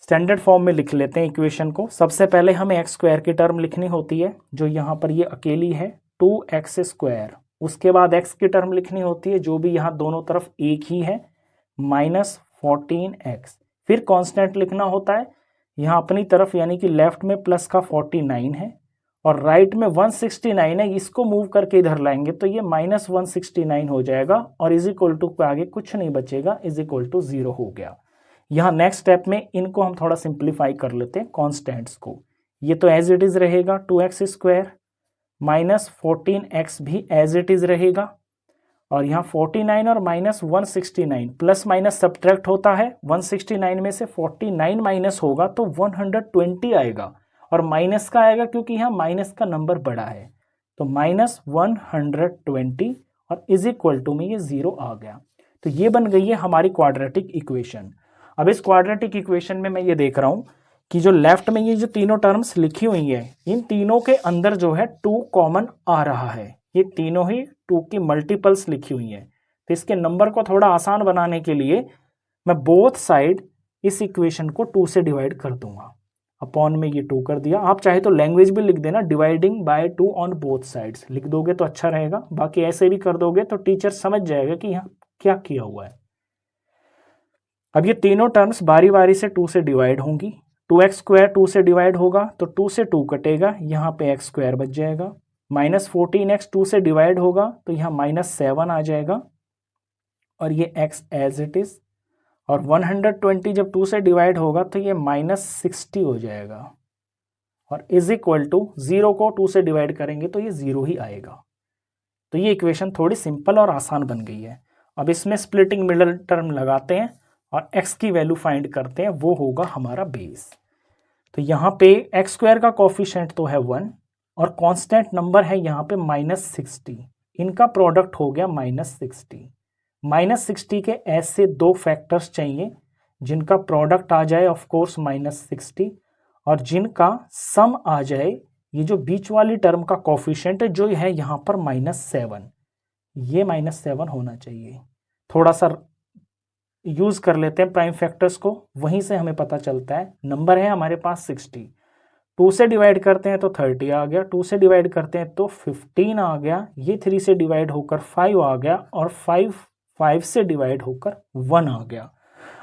स्टैंडर्ड फॉर्म में लिख लेते हैं इक्वेशन को। सबसे पहले हमें एक्स स्क्वायर की टर्म लिखनी होती है, जो यहाँ पर ये अकेली है 2x स्क्वायर। उसके बाद x की टर्म लिखनी होती है, जो भी यहाँ दोनों तरफ एक ही है, माइनस 14x। फिर कांस्टेंट लिखना होता है, यहाँ अपनी तरफ यानी कि लेफ्ट में प्लस का 49 है, और राइट में 169 है, इसको मूव करके इधर लाएंगे तो ये माइनस 169 हो जाएगा, और इज इक्वल टू पे आगे कुछ नहीं बचेगा, इज इक्वल टू 0 हो गया। यहाँ नेक्स्ट स्टेप में इनको हम थोड़ा सिंप्लीफाई कर लेते हैं कॉन्स्टेंट्स को। ये तो एज इट इज रहेगा 2x स्क्वायर, माइनस 14x भी एज इट इज रहेगा, और यहाँ 49 और माइनस 169, प्लस माइनस सब्ट्रैक्ट होता है, 169 में से 49 माइनस होगा तो 120 आएगा, और माइनस का आएगा क्योंकि यहाँ माइनस का नंबर बड़ा है, तो माइनस 120, और इज इक्वल टू में ये 0 आ गया। तो ये बन गई है हमारी क्वाड्रेटिक इक्वेशन। अब इस क्वाड्रेटिक इक्वेशन में मैं ये देख रहा हूँ कि जो लेफ्ट में ये जो तीनों टर्म्स लिखी हुई है, इन तीनों के अंदर जो है 2 कॉमन आ रहा है, ये तीनों ही 2 की मल्टीपल्स लिखी हुई है। तो इसके नंबर को थोड़ा आसान बनाने के लिए मैं बोथ साइड इस इक्वेशन को 2 से डिवाइड कर दूंगा। अपॉन में ये 2 कर दिया। आप चाहे तो लैंग्वेज भी लिख देना, dividing by 2 on both sides लिख दोगे तो अच्छा रहेगा, बाकी ऐसे भी कर दोगे तो टीचर समझ जाएगा कि यहाँ क्या किया हुआ है। अब ये तीनों टर्म्स बारी बारी से 2 से डिवाइड होंगी। 2x स्क्वायर 2 से डिवाइड होगा तो 2 से 2 कटेगा, यहाँ पे x स्क्वायर बच जाएगा। माइनस 14x 2 से डिवाइड होगा तो यहाँ माइनस 7 आ जाएगा, और ये x एज इट इज, और 120 जब 2 से डिवाइड होगा तो ये माइनस 60 हो जाएगा, और इज इक्वल टू 0 को 2 से डिवाइड करेंगे तो ये 0 ही आएगा। तो ये इक्वेशन थोड़ी सिंपल और आसान बन गई है। अब इसमें स्प्लिटिंग मिडल टर्म लगाते हैं और x की वैल्यू फाइंड करते हैं, वो होगा हमारा बेस। तो यहाँ पे x स्क्वायर का कोफिशिएंट तो है 1, और कांस्टेंट नंबर है यहाँ पे माइनस 60, इनका प्रोडक्ट हो गया माइनस 60। माइनस 60 के ऐसे 2 फैक्टर्स चाहिए जिनका प्रोडक्ट आ जाए ऑफ कोर्स माइनस 60, और जिनका सम आ जाए, ये जो बीच वाली टर्म का कोफिशिएंट जो है यहाँ पर माइनस 7, ये माइनस 7 होना चाहिए। थोड़ा सा यूज कर लेते हैं प्राइम फैक्टर्स को, वहीं से हमें पता चलता है। नंबर है हमारे पास 60, 2 से डिवाइड करते हैं तो 30 आ गया, 2 से डिवाइड करते हैं तो 15 आ गया, ये 3 से डिवाइड होकर 5 आ गया, और 5 से डिवाइड होकर 1 आ गया।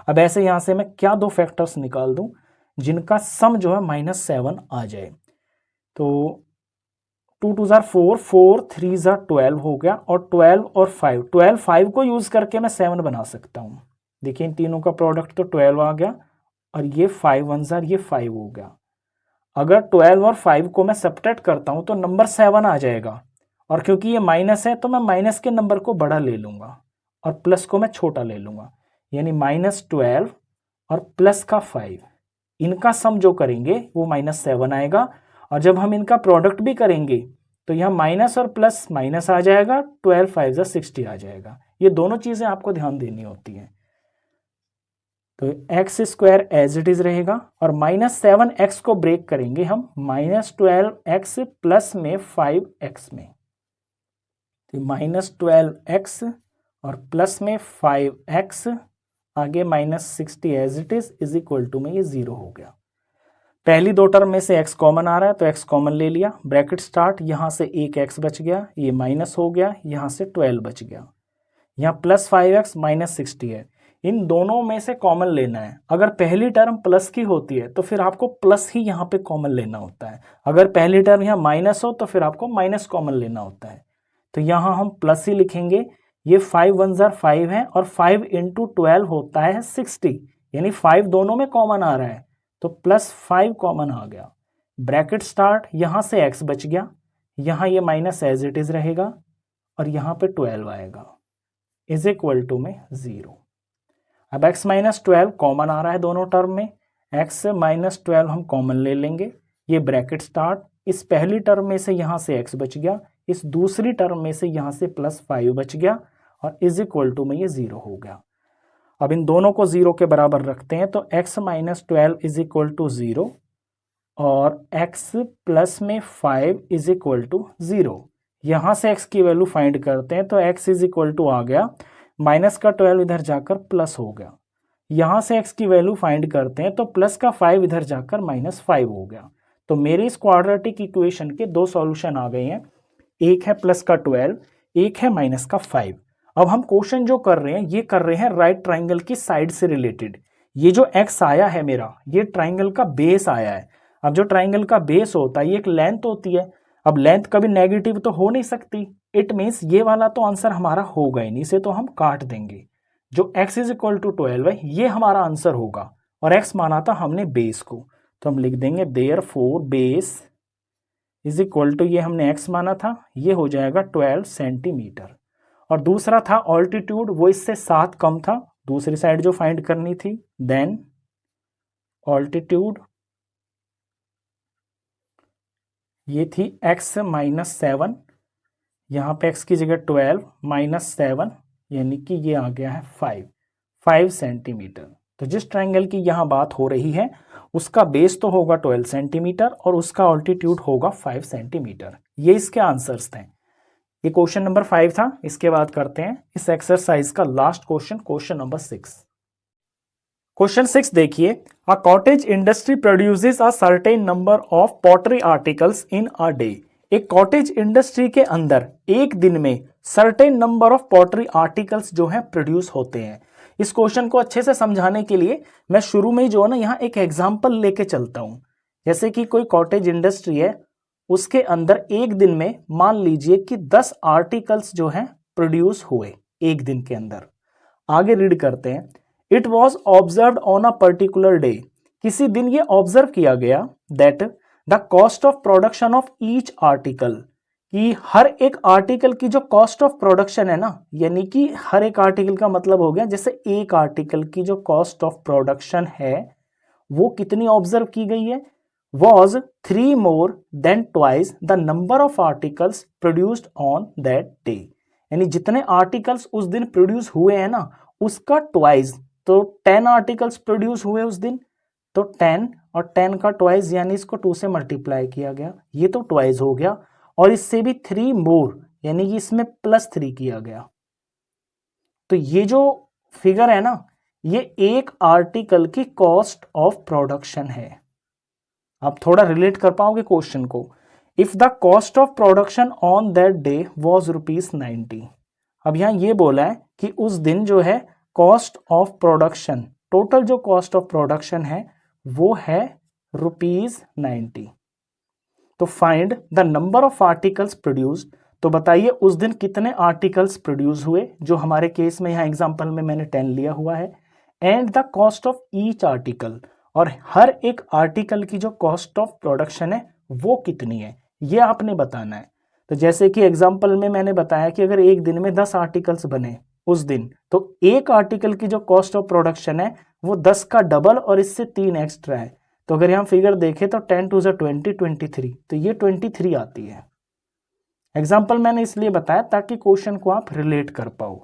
अब ऐसे यहाँ से मैं क्या 2 फैक्टर्स निकाल दूं जिनका सम जो है माइनस 7 आ जाए। तो 2 2 4, 4 3 12 हो गया, और 12 और 5 को यूज करके मैं 7 बना सकता हूँ। देखिए इन तीनों का प्रोडक्ट तो 12 आ गया, और ये 5 1 ये 5 हो गया। अगर 12 और 5 को मैं सब्ट्रैक्ट करता हूं तो नंबर 7 आ जाएगा, और क्योंकि ये माइनस है तो मैं माइनस के नंबर को बड़ा ले लूंगा और प्लस को मैं छोटा ले लूंगा, यानी माइनस 12 और प्लस का 5, इनका सम जो करेंगे वो माइनस 7 आएगा। और जब हम इनका प्रोडक्ट भी करेंगे तो यहाँ माइनस और प्लस माइनस आ जाएगा, 12 5 60 आ जाएगा। ये दोनों चीजें आपको ध्यान देनी होती हैं। तो x square as it is रहेगा और -7x को ब्रेक करेंगे हम -12x प्लस में 5x में, तो -12x और प्लस में 5x, आगे -60 as it is equal to में ये 0 हो गया। पहली दो टर्म में से x कॉमन आ रहा है तो x कॉमन ले लिया, ब्रैकेट स्टार्ट, यहाँ से एक x बच गया, ये माइनस हो गया, यहाँ से 12 बच गया, यहाँ प्लस 5x -60 है। इन दोनों में से कॉमन लेना है। अगर पहली टर्म प्लस की होती है तो फिर आपको प्लस ही यहाँ पे कॉमन लेना होता है, अगर पहली टर्म यहाँ माइनस हो तो फिर आपको माइनस कॉमन लेना होता है। तो यहाँ हम प्लस ही लिखेंगे, ये 5 1 जार 5 है और 5 × 12 होता है 60, यानी 5 दोनों में कॉमन आ रहा है तो +5 कॉमन आ गया, ब्रैकेट स्टार्ट, यहाँ से x बच गया, यहाँ ये माइनस एज इट इज रहेगा और यहाँ पे 12 आएगा इज इक्वल टू में 0। अब x -12 कॉमन आ रहा है दोनों टर्म में, x -12 हम कॉमन ले लेंगे, ये ब्रैकेट स्टार्ट, इस पहली टर्म में से यहाँ से x बच गया, इस दूसरी टर्म में से यहाँ से +5 बच गया और इज इक्वल टू में ये 0 हो गया। अब इन दोनों को 0 के बराबर रखते हैं तो x -12 इज इक्वल टू 0 और x प्लस में 5 इज इक्वल टू 0। यहाँ से x की वैल्यू फाइंड करते हैं तो x इज इक्वल टू आ गया, माइनस का 12 इधर जाकर प्लस हो गया, यहाँ से x की वैल्यू फाइंड करते हैं तो प्लस का 5 इधर जाकर -5 हो गया। तो मेरे इस क्वाड्रेटिक इक्वेशन के दो सॉल्यूशन आ गए हैं, एक है प्लस का 12, एक है माइनस का 5। अब हम क्वेश्चन जो कर रहे हैं ये कर रहे हैं राइट ट्राइंगल की साइड से रिलेटेड। ये जो x आया है मेरा, ये ट्राइंगल का बेस आया है। अब जो ट्राइंगल का बेस होता है ये एक लेंथ होती है, अब लेंथ कभी नेगेटिव तो हो नहीं सकती, इट मीन्स ये वाला तो आंसर हमारा होगा ही नहीं, इसे तो हम काट देंगे। जो x इज इक्वल टू 12 है ये हमारा आंसर होगा और x माना था हमने बेस को, तो हम लिख देंगे therefore base is equal to, ये हमने x माना था, ये हो जाएगा 12 सेंटीमीटर। और दूसरा था ऑल्टीट्यूड, वो इससे 7 कम था, दूसरी साइड जो फाइंड करनी थी, देन ऑल्टीट्यूड ये थी x -7, यहाँ पे x की जगह 12 -7 यानी कि ये आ गया है 5 सेंटीमीटर। तो जिस ट्राइंगल की यहाँ बात हो रही है उसका बेस तो होगा 12 सेंटीमीटर और उसका ऑल्टीट्यूड होगा 5 सेंटीमीटर। ये इसके आंसर्स थे। ये क्वेश्चन नंबर 5 था। इसके बाद करते हैं इस एक्सरसाइज का last question, question number 6। Question 6 देखिए, a cottage industry produces a certain number of pottery articles in a day. एक कॉटेज इंडस्ट्री के अंदर एक दिन में certain number of pottery articles जो हैं प्रोड्यूस होते हैं। इस क्वेश्चन को अच्छे से समझाने के लिए मैं शुरू में ही जो है ना यहाँ एक एग्जाम्पल लेके चलता हूँ। जैसे कि कोई कॉटेज इंडस्ट्री है, उसके अंदर एक दिन में मान लीजिए कि 10 आर्टिकल्स जो हैं प्रोड्यूस हुए एक दिन के अंदर। आगे रीड करते हैं, it was observed on a particular day. किसी दिन ये ऑब्जर्व किया गया that the cost of production of each article, कि हर एक आर्टिकल की जो कॉस्ट ऑफ प्रोडक्शन है ना, यानी कि हर एक आर्टिकल का मतलब हो गया जैसे एक आर्टिकल की जो कॉस्ट ऑफ प्रोडक्शन है वो कितनी ऑब्जर्व की गई है, was 3 more than twice the number of articles produced on that day। यानी जितने आर्टिकल्स उस दिन प्रोड्यूस हुए हैं ना उसका ट्वाइस, तो 10 आर्टिकल्स प्रोड्यूस हुए उस दिन, तो 10 और 10 का ट्वाइस यानी इसको 2 से मल्टीप्लाई किया गया, ये तो ट्वाइस हो गया, और इससे भी 3 मोर यानी कि इसमें +3 किया गया। तो ये जो फिगर है ना ये एक आर्टिकल की कॉस्ट ऑफ प्रोडक्शन है। आप थोड़ा रिलेट कर पाओगे क्वेश्चन को। If the cost of production on that day was ₹90। अब यहां ये बोला है कि उस दिन जो है कॉस्ट ऑफ प्रोडक्शन, टोटल जो कॉस्ट ऑफ प्रोडक्शन है वो है ₹90। तो find the number of articles produced. तो बताइए उस दिन कितने आर्टिकल्स प्रोड्यूस हुए, जो हमारे केस में यहाँ एग्जांपल में मैंने 10 लिया हुआ है, and the cost of each article, और हर एक आर्टिकल की जो कॉस्ट ऑफ प्रोडक्शन है वो कितनी है ये आपने बताना है। तो जैसे कि एग्जांपल में मैंने बताया कि अगर एक दिन में 10 आर्टिकल्स बने उस दिन, तो एक आर्टिकल की जो कॉस्ट ऑफ प्रोडक्शन है वो 10 का डबल और इससे 3 एक्स्ट्रा है। तो अगर यहाँ फिगर देखें तो 10 2 20 23, तो ये 23 आती है। एग्जाम्पल मैंने इसलिए बताया ताकि क्वेश्चन को आप रिलेट कर पाओ।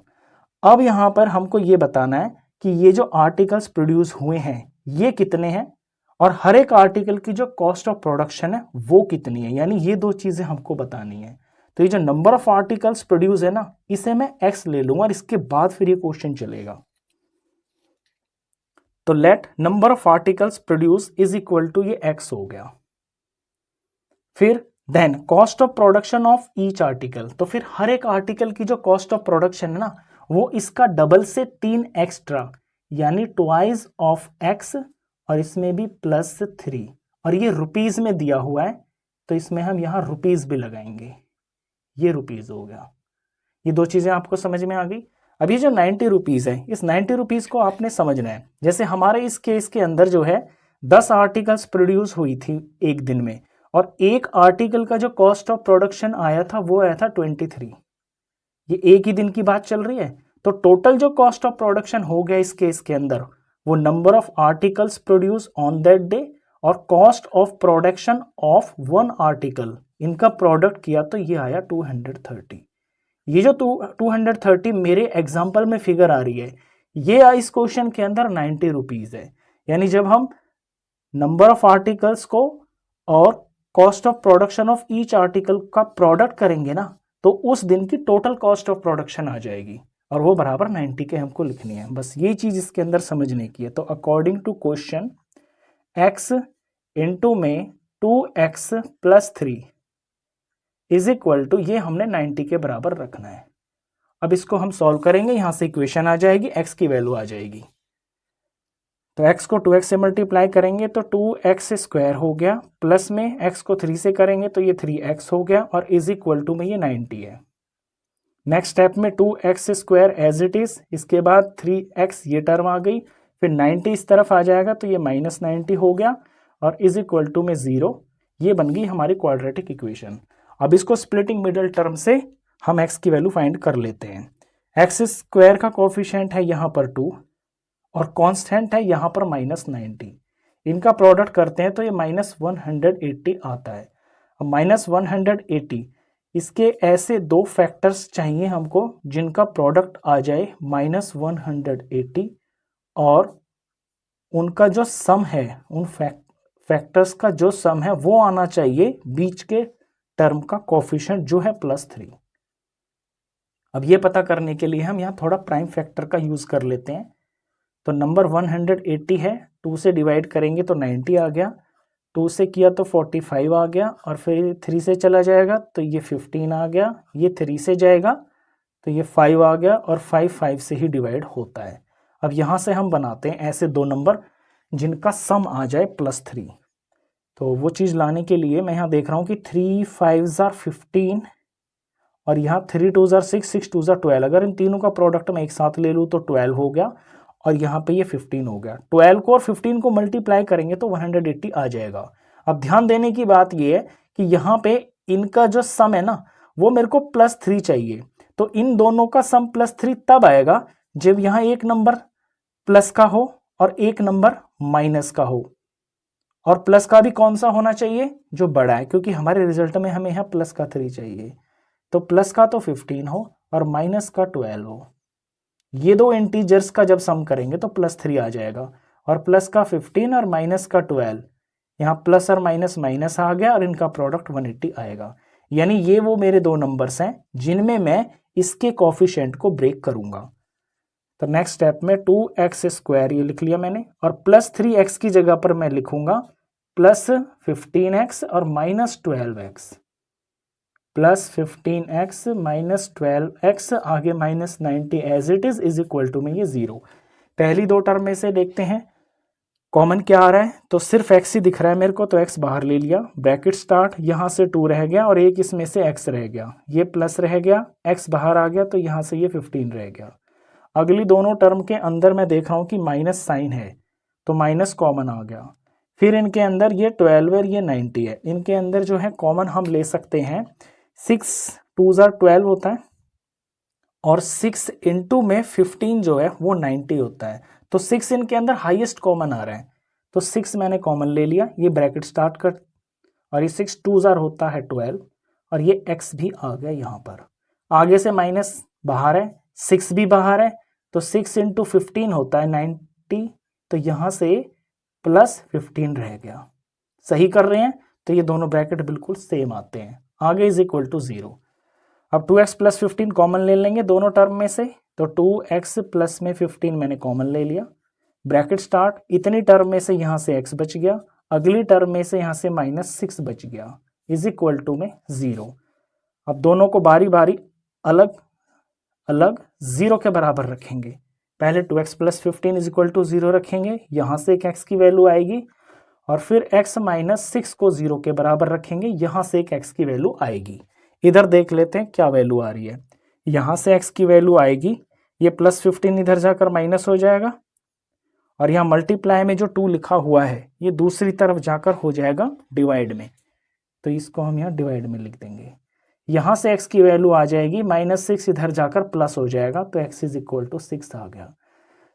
अब यहाँ पर हमको ये बताना है कि ये जो आर्टिकल्स प्रोड्यूस हुए हैं ये कितने हैं और हर एक आर्टिकल की जो कॉस्ट ऑफ प्रोडक्शन है वो कितनी है, यानी ये दो चीजें हमको बतानी है। तो ये जो नंबर ऑफ आर्टिकल्स प्रोड्यूस है ना, इसे मैं x ले लूंगा और इसके बाद फिर ये क्वेश्चन चलेगा। तो let number of articles produce is equal to ये x हो गया। फिर then cost of production of each article, तो फिर हर एक आर्टिकल की जो कॉस्ट ऑफ प्रोडक्शन है ना वो इसका डबल से 3 एक्स्ट्रा, यानी ट्वाइस ऑफ x, और इसमें भी +3, और ये रुपीज में दिया हुआ है तो इसमें हम यहां रुपीज भी लगाएंगे, ये रुपीज हो गया। ये दो चीजें आपको समझ में आ गई। अभी जो 90 रुपीज है, इस 90 रुपीज को आपने समझना है। जैसे हमारे इस केस के अंदर जो है 10 आर्टिकल्स प्रोड्यूस हुई थी एक दिन में, और एक आर्टिकल का जो कॉस्ट ऑफ प्रोडक्शन आया था वो आया था 23। ये एक ही दिन की बात चल रही है, तो टोटल जो कॉस्ट ऑफ प्रोडक्शन हो गया इस केस के अंदर वो number of articles produce on that day और cost of production of 1 article, इनका प्रोडक्ट किया तो ये आया 230। ये जो 230 मेरे एग्जाम्पल में फिगर आ रही है, ये इस क्वेश्चन के अंदर 90 रुपीज है। यानी जब हम नंबर ऑफ आर्टिकल्स को और cost of production of each article का प्रोडक्ट करेंगे ना, तो उस दिन की टोटल कॉस्ट ऑफ प्रोडक्शन आ जाएगी और वो बराबर 90 के हमको लिखनी है। बस ये चीज इसके अंदर समझने की है। तो according to question x into में 2x + 3 इज इक्वल टू, ये हमने 90 के बराबर रखना है। अब इसको हम सॉल्व करेंगे, यहां से इक्वेशन आ जाएगी, x की वैल्यू आ जाएगी। तो x को 2x से मल्टीप्लाई करेंगे तो 2x² हो गया, प्लस में x को 3 से करेंगे तो ये 3x हो गया, और इज इक्वल टू में ये 90 है। नेक्स्ट स्टेप में 2x² एज इट इज, इसके बाद 3x ये टर्म आ गई, फिर 90 इस तरफ आ जाएगा तो ये -90 हो गया, और इज इक्वल टू में 0। ये बन गई हमारी क्वाड्रेटिक इक्वेशन। अब इसको स्प्लिटिंग मिडल टर्म से हम x की वैल्यू फाइंड कर लेते हैं। x² का कोफिशिएंट है यहाँ पर 2 और कांस्टेंट है यहाँ पर -90। इनका प्रोडक्ट करते हैं तो ये -180 आता है। अब -180, इसके ऐसे दो फैक्टर्स चाहिए हमको जिनका प्रोडक्ट आ जाए -180 और उनका जो सम है, उन फैक्टर्स का जो सम है वो आना चाहिए बीच के टर्म का कोफिशिएंट जो है +3। अब ये पता करने के लिए हम यहाँ थोड़ा प्राइम फैक्टर का यूज कर लेते हैं। तो नंबर 180 है, 2 से डिवाइड करेंगे तो 90 आ गया, 2 से किया तो 45 आ गया, और फिर 3 से चला जाएगा तो ये 15 आ गया, ये 3 से जाएगा तो ये 5 आ गया, और 5 से ही डिवाइड होता है। अब यहाँ से हम बनाते हैं ऐसे दो नंबर जिनका सम आ जाए +3। तो वो चीज़ लाने के लिए मैं यहाँ देख रहा हूँ कि 3 5s are 15 और यहाँ 3 2s are 6 6 2s are 12। अगर इन तीनों का प्रोडक्ट मैं एक साथ ले लूँ तो 12 हो गया, और यहाँ पे ये 15 हो गया। 12 को और 15 को मल्टीप्लाई करेंगे तो 180 आ जाएगा। अब ध्यान देने की बात ये है कि यहाँ पे इनका जो सम है ना वो मेरे को +3 चाहिए। तो इन दोनों का सम +3 तब आएगा जब यहाँ एक नंबर प्लस का हो और एक नंबर माइनस का हो, और प्लस का भी कौन सा होना चाहिए, जो बड़ा है, क्योंकि हमारे रिजल्ट में हमें यहाँ प्लस का 3 चाहिए। तो प्लस का तो 15 हो और माइनस का 12 हो। ये दो इंटीजर्स का जब सम करेंगे तो +3 आ जाएगा, और प्लस का 15 और माइनस का 12, यहाँ प्लस और माइनस माइनस आ गया और इनका प्रोडक्ट 180 आएगा। यानी ये वो मेरे दो नंबर्स हैं जिनमें मैं इसके कोफिशिएंट को ब्रेक करूंगा। तो नेक्स्ट स्टेप में 2x² ये लिख लिया मैंने, और +3x की जगह पर मैं लिखूंगा +15x और -12x, +15x -12x, आगे -90 as it is equal to में ये 0। पहली दो टर्म में से देखते हैं कॉमन क्या आ रहा है। तो सिर्फ x ही दिख रहा है मेरे को, तो x बाहर ले लिया, ब्रैकेट स्टार्ट, यहाँ से 2 रह गया और एक इसमें से x रह गया, ये प्लस रह गया, x बाहर आ गया तो यहाँ से ये 15 रह गया। अगली दोनों टर्म के अंदर मैं देख रहा हूँ कि माइनस साइन है तो माइनस कॉमन आ गया। फिर इनके अंदर ये 12 और ये 90 है, इनके अंदर जो है कॉमन हम ले सकते हैं 6 2s are 12 होता है, और 6 इंटू में 15 जो है वो 90 होता है। तो 6 इनके अंदर हाईएस्ट कॉमन आ रहा है, तो 6 मैंने कॉमन ले लिया, ये ब्रैकेट स्टार्ट कर, और ये 6 2s are होता है 12, और ये x भी आ गया यहाँ पर। आगे से माइनस बाहर है, 6 भी बाहर है, तो 6 इंटू 15 होता है 90, तो यहाँ से प्लस 15 रह गया। सही कर रहे हैं, तो ये दोनों ब्रैकेट बिल्कुल सेम आते हैं। आगे इज इक्वल टू 0। अब 2x प्लस 15 कॉमन ले लेंगे दोनों टर्म में से, तो 2x प्लस में 15 मैंने कॉमन ले लिया, ब्रैकेट स्टार्ट, इतनी टर्म में से यहाँ से x बच गया, अगली टर्म में से यहाँ से -6 बच गया, इज इक्वल टू में 0। अब दोनों को बारी बारी अलग अलग 0 के बराबर रखेंगे। पहले 2x plus 15 is equal to 0 रखेंगे, यहाँ से एक x की वैल्यू आएगी, और फिर x माइनस 6 को 0 के बराबर रखेंगे, यहाँ से एक x की वैल्यू आएगी। इधर देख लेते हैं क्या वैल्यू आ रही है। यहाँ से x की वैल्यू आएगी, ये प्लस 15 इधर जाकर माइनस हो जाएगा, और यहाँ मल्टीप्लाई में जो 2 लिखा हुआ है ये दूसरी तरफ जाकर हो जाएगा डिवाइड में, तो इसको हम यहाँ डिवाइड में लिख देंगे। यहाँ से x की वैल्यू आ जाएगी -6, इधर जाकर प्लस हो जाएगा, तो x इज इक्वल टू 6 आ गया।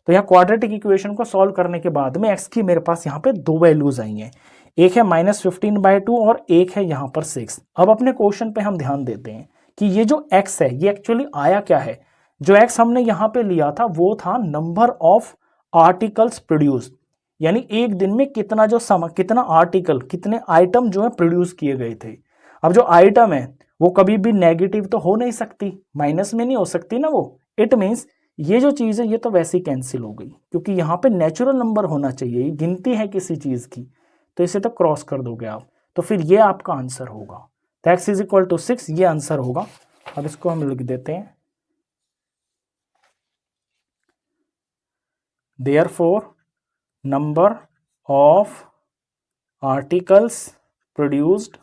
तो यहाँ क्वाड्रेटिक इक्वेशन को सॉल्व करने के बाद में x की मेरे पास यहाँ पे 2 वैल्यूज आई हैं, एक है -15/2 और एक है यहाँ पर 6। अब अपने क्वेश्चन पे हम ध्यान देते हैं कि ये जो x है ये एक्चुअली आया क्या है। जो x हमने यहाँ पे लिया था वो था नंबर ऑफ आर्टिकल्स प्रोड्यूस, यानी एक दिन में कितना कितना आर्टिकल, कितने आइटम जो है प्रोड्यूस किए गए थे। अब जो आइटम है वो कभी भी नेगेटिव तो हो नहीं सकती, माइनस में नहीं हो सकती ना वो। इट मीन्स ये जो चीज़ है ये तो वैसे ही कैंसिल हो गई, क्योंकि यहाँ पे नेचुरल नंबर होना चाहिए, ये गिनती है किसी चीज़ की, तो इसे तो क्रॉस कर दोगे आप, तो फिर ये आपका आंसर होगा। तो x इज इक्वल टू 6 ये आंसर होगा। अब इसको हम लिख देते हैं, Therefore number of articles produced,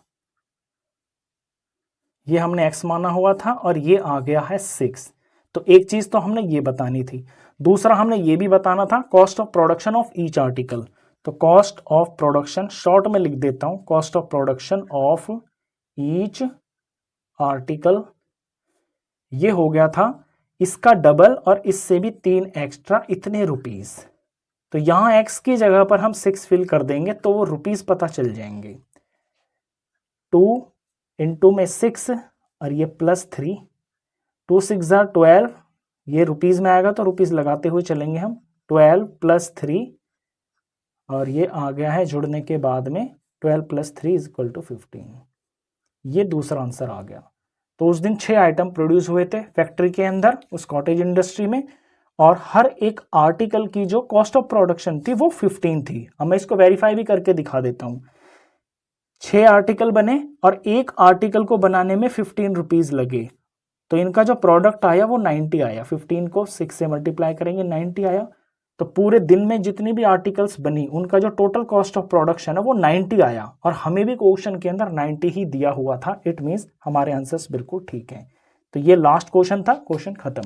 ये हमने x माना हुआ था और ये आ गया है 6। तो एक चीज तो हमने ये बतानी थी, दूसरा हमने ये भी बताना था cost of production of each article. तो कॉस्ट ऑफ प्रोडक्शन शॉर्ट में लिख देता हूं, cost of production of each article, ये हो गया था इसका डबल और इससे भी 3 एक्स्ट्रा, इतने रुपीस। तो यहां x की जगह पर हम 6 फिल कर देंगे तो वो रुपीस पता चल जाएंगे। 2 इंटू में 6 और ये +3, 2 6 12, ये रुपीस में आएगा तो रुपीस लगाते हुए चलेंगे हम, 12 + 3 और ये आ गया है जुड़ने के बाद में 12 + 3 = 15। ये दूसरा आंसर आ गया। तो उस दिन 6 आइटम प्रोड्यूस हुए थे फैक्ट्री के अंदर, उस कॉटेज इंडस्ट्री में, और हर एक आर्टिकल की जो कॉस्ट ऑफ प्रोडक्शन थी वो 15 थी। अब मैं इसको वेरीफाई भी करके दिखा देता हूं। 6 आर्टिकल बने और एक आर्टिकल को बनाने में 15 रुपीज लगे, तो इनका जो प्रोडक्ट आया वो 90 आया। 15 को 6 से मल्टीप्लाई करेंगे 90 आया, तो पूरे दिन में जितनी भी आर्टिकल्स बनी उनका जो टोटल कॉस्ट ऑफ प्रोडक्शन है वो 90 आया, और हमें भी क्वेश्चन के अंदर 90 ही दिया हुआ था। इट मीन्स हमारे आंसर्स बिल्कुल ठीक हैं। तो ये लास्ट क्वेश्चन था, क्वेश्चन खत्म।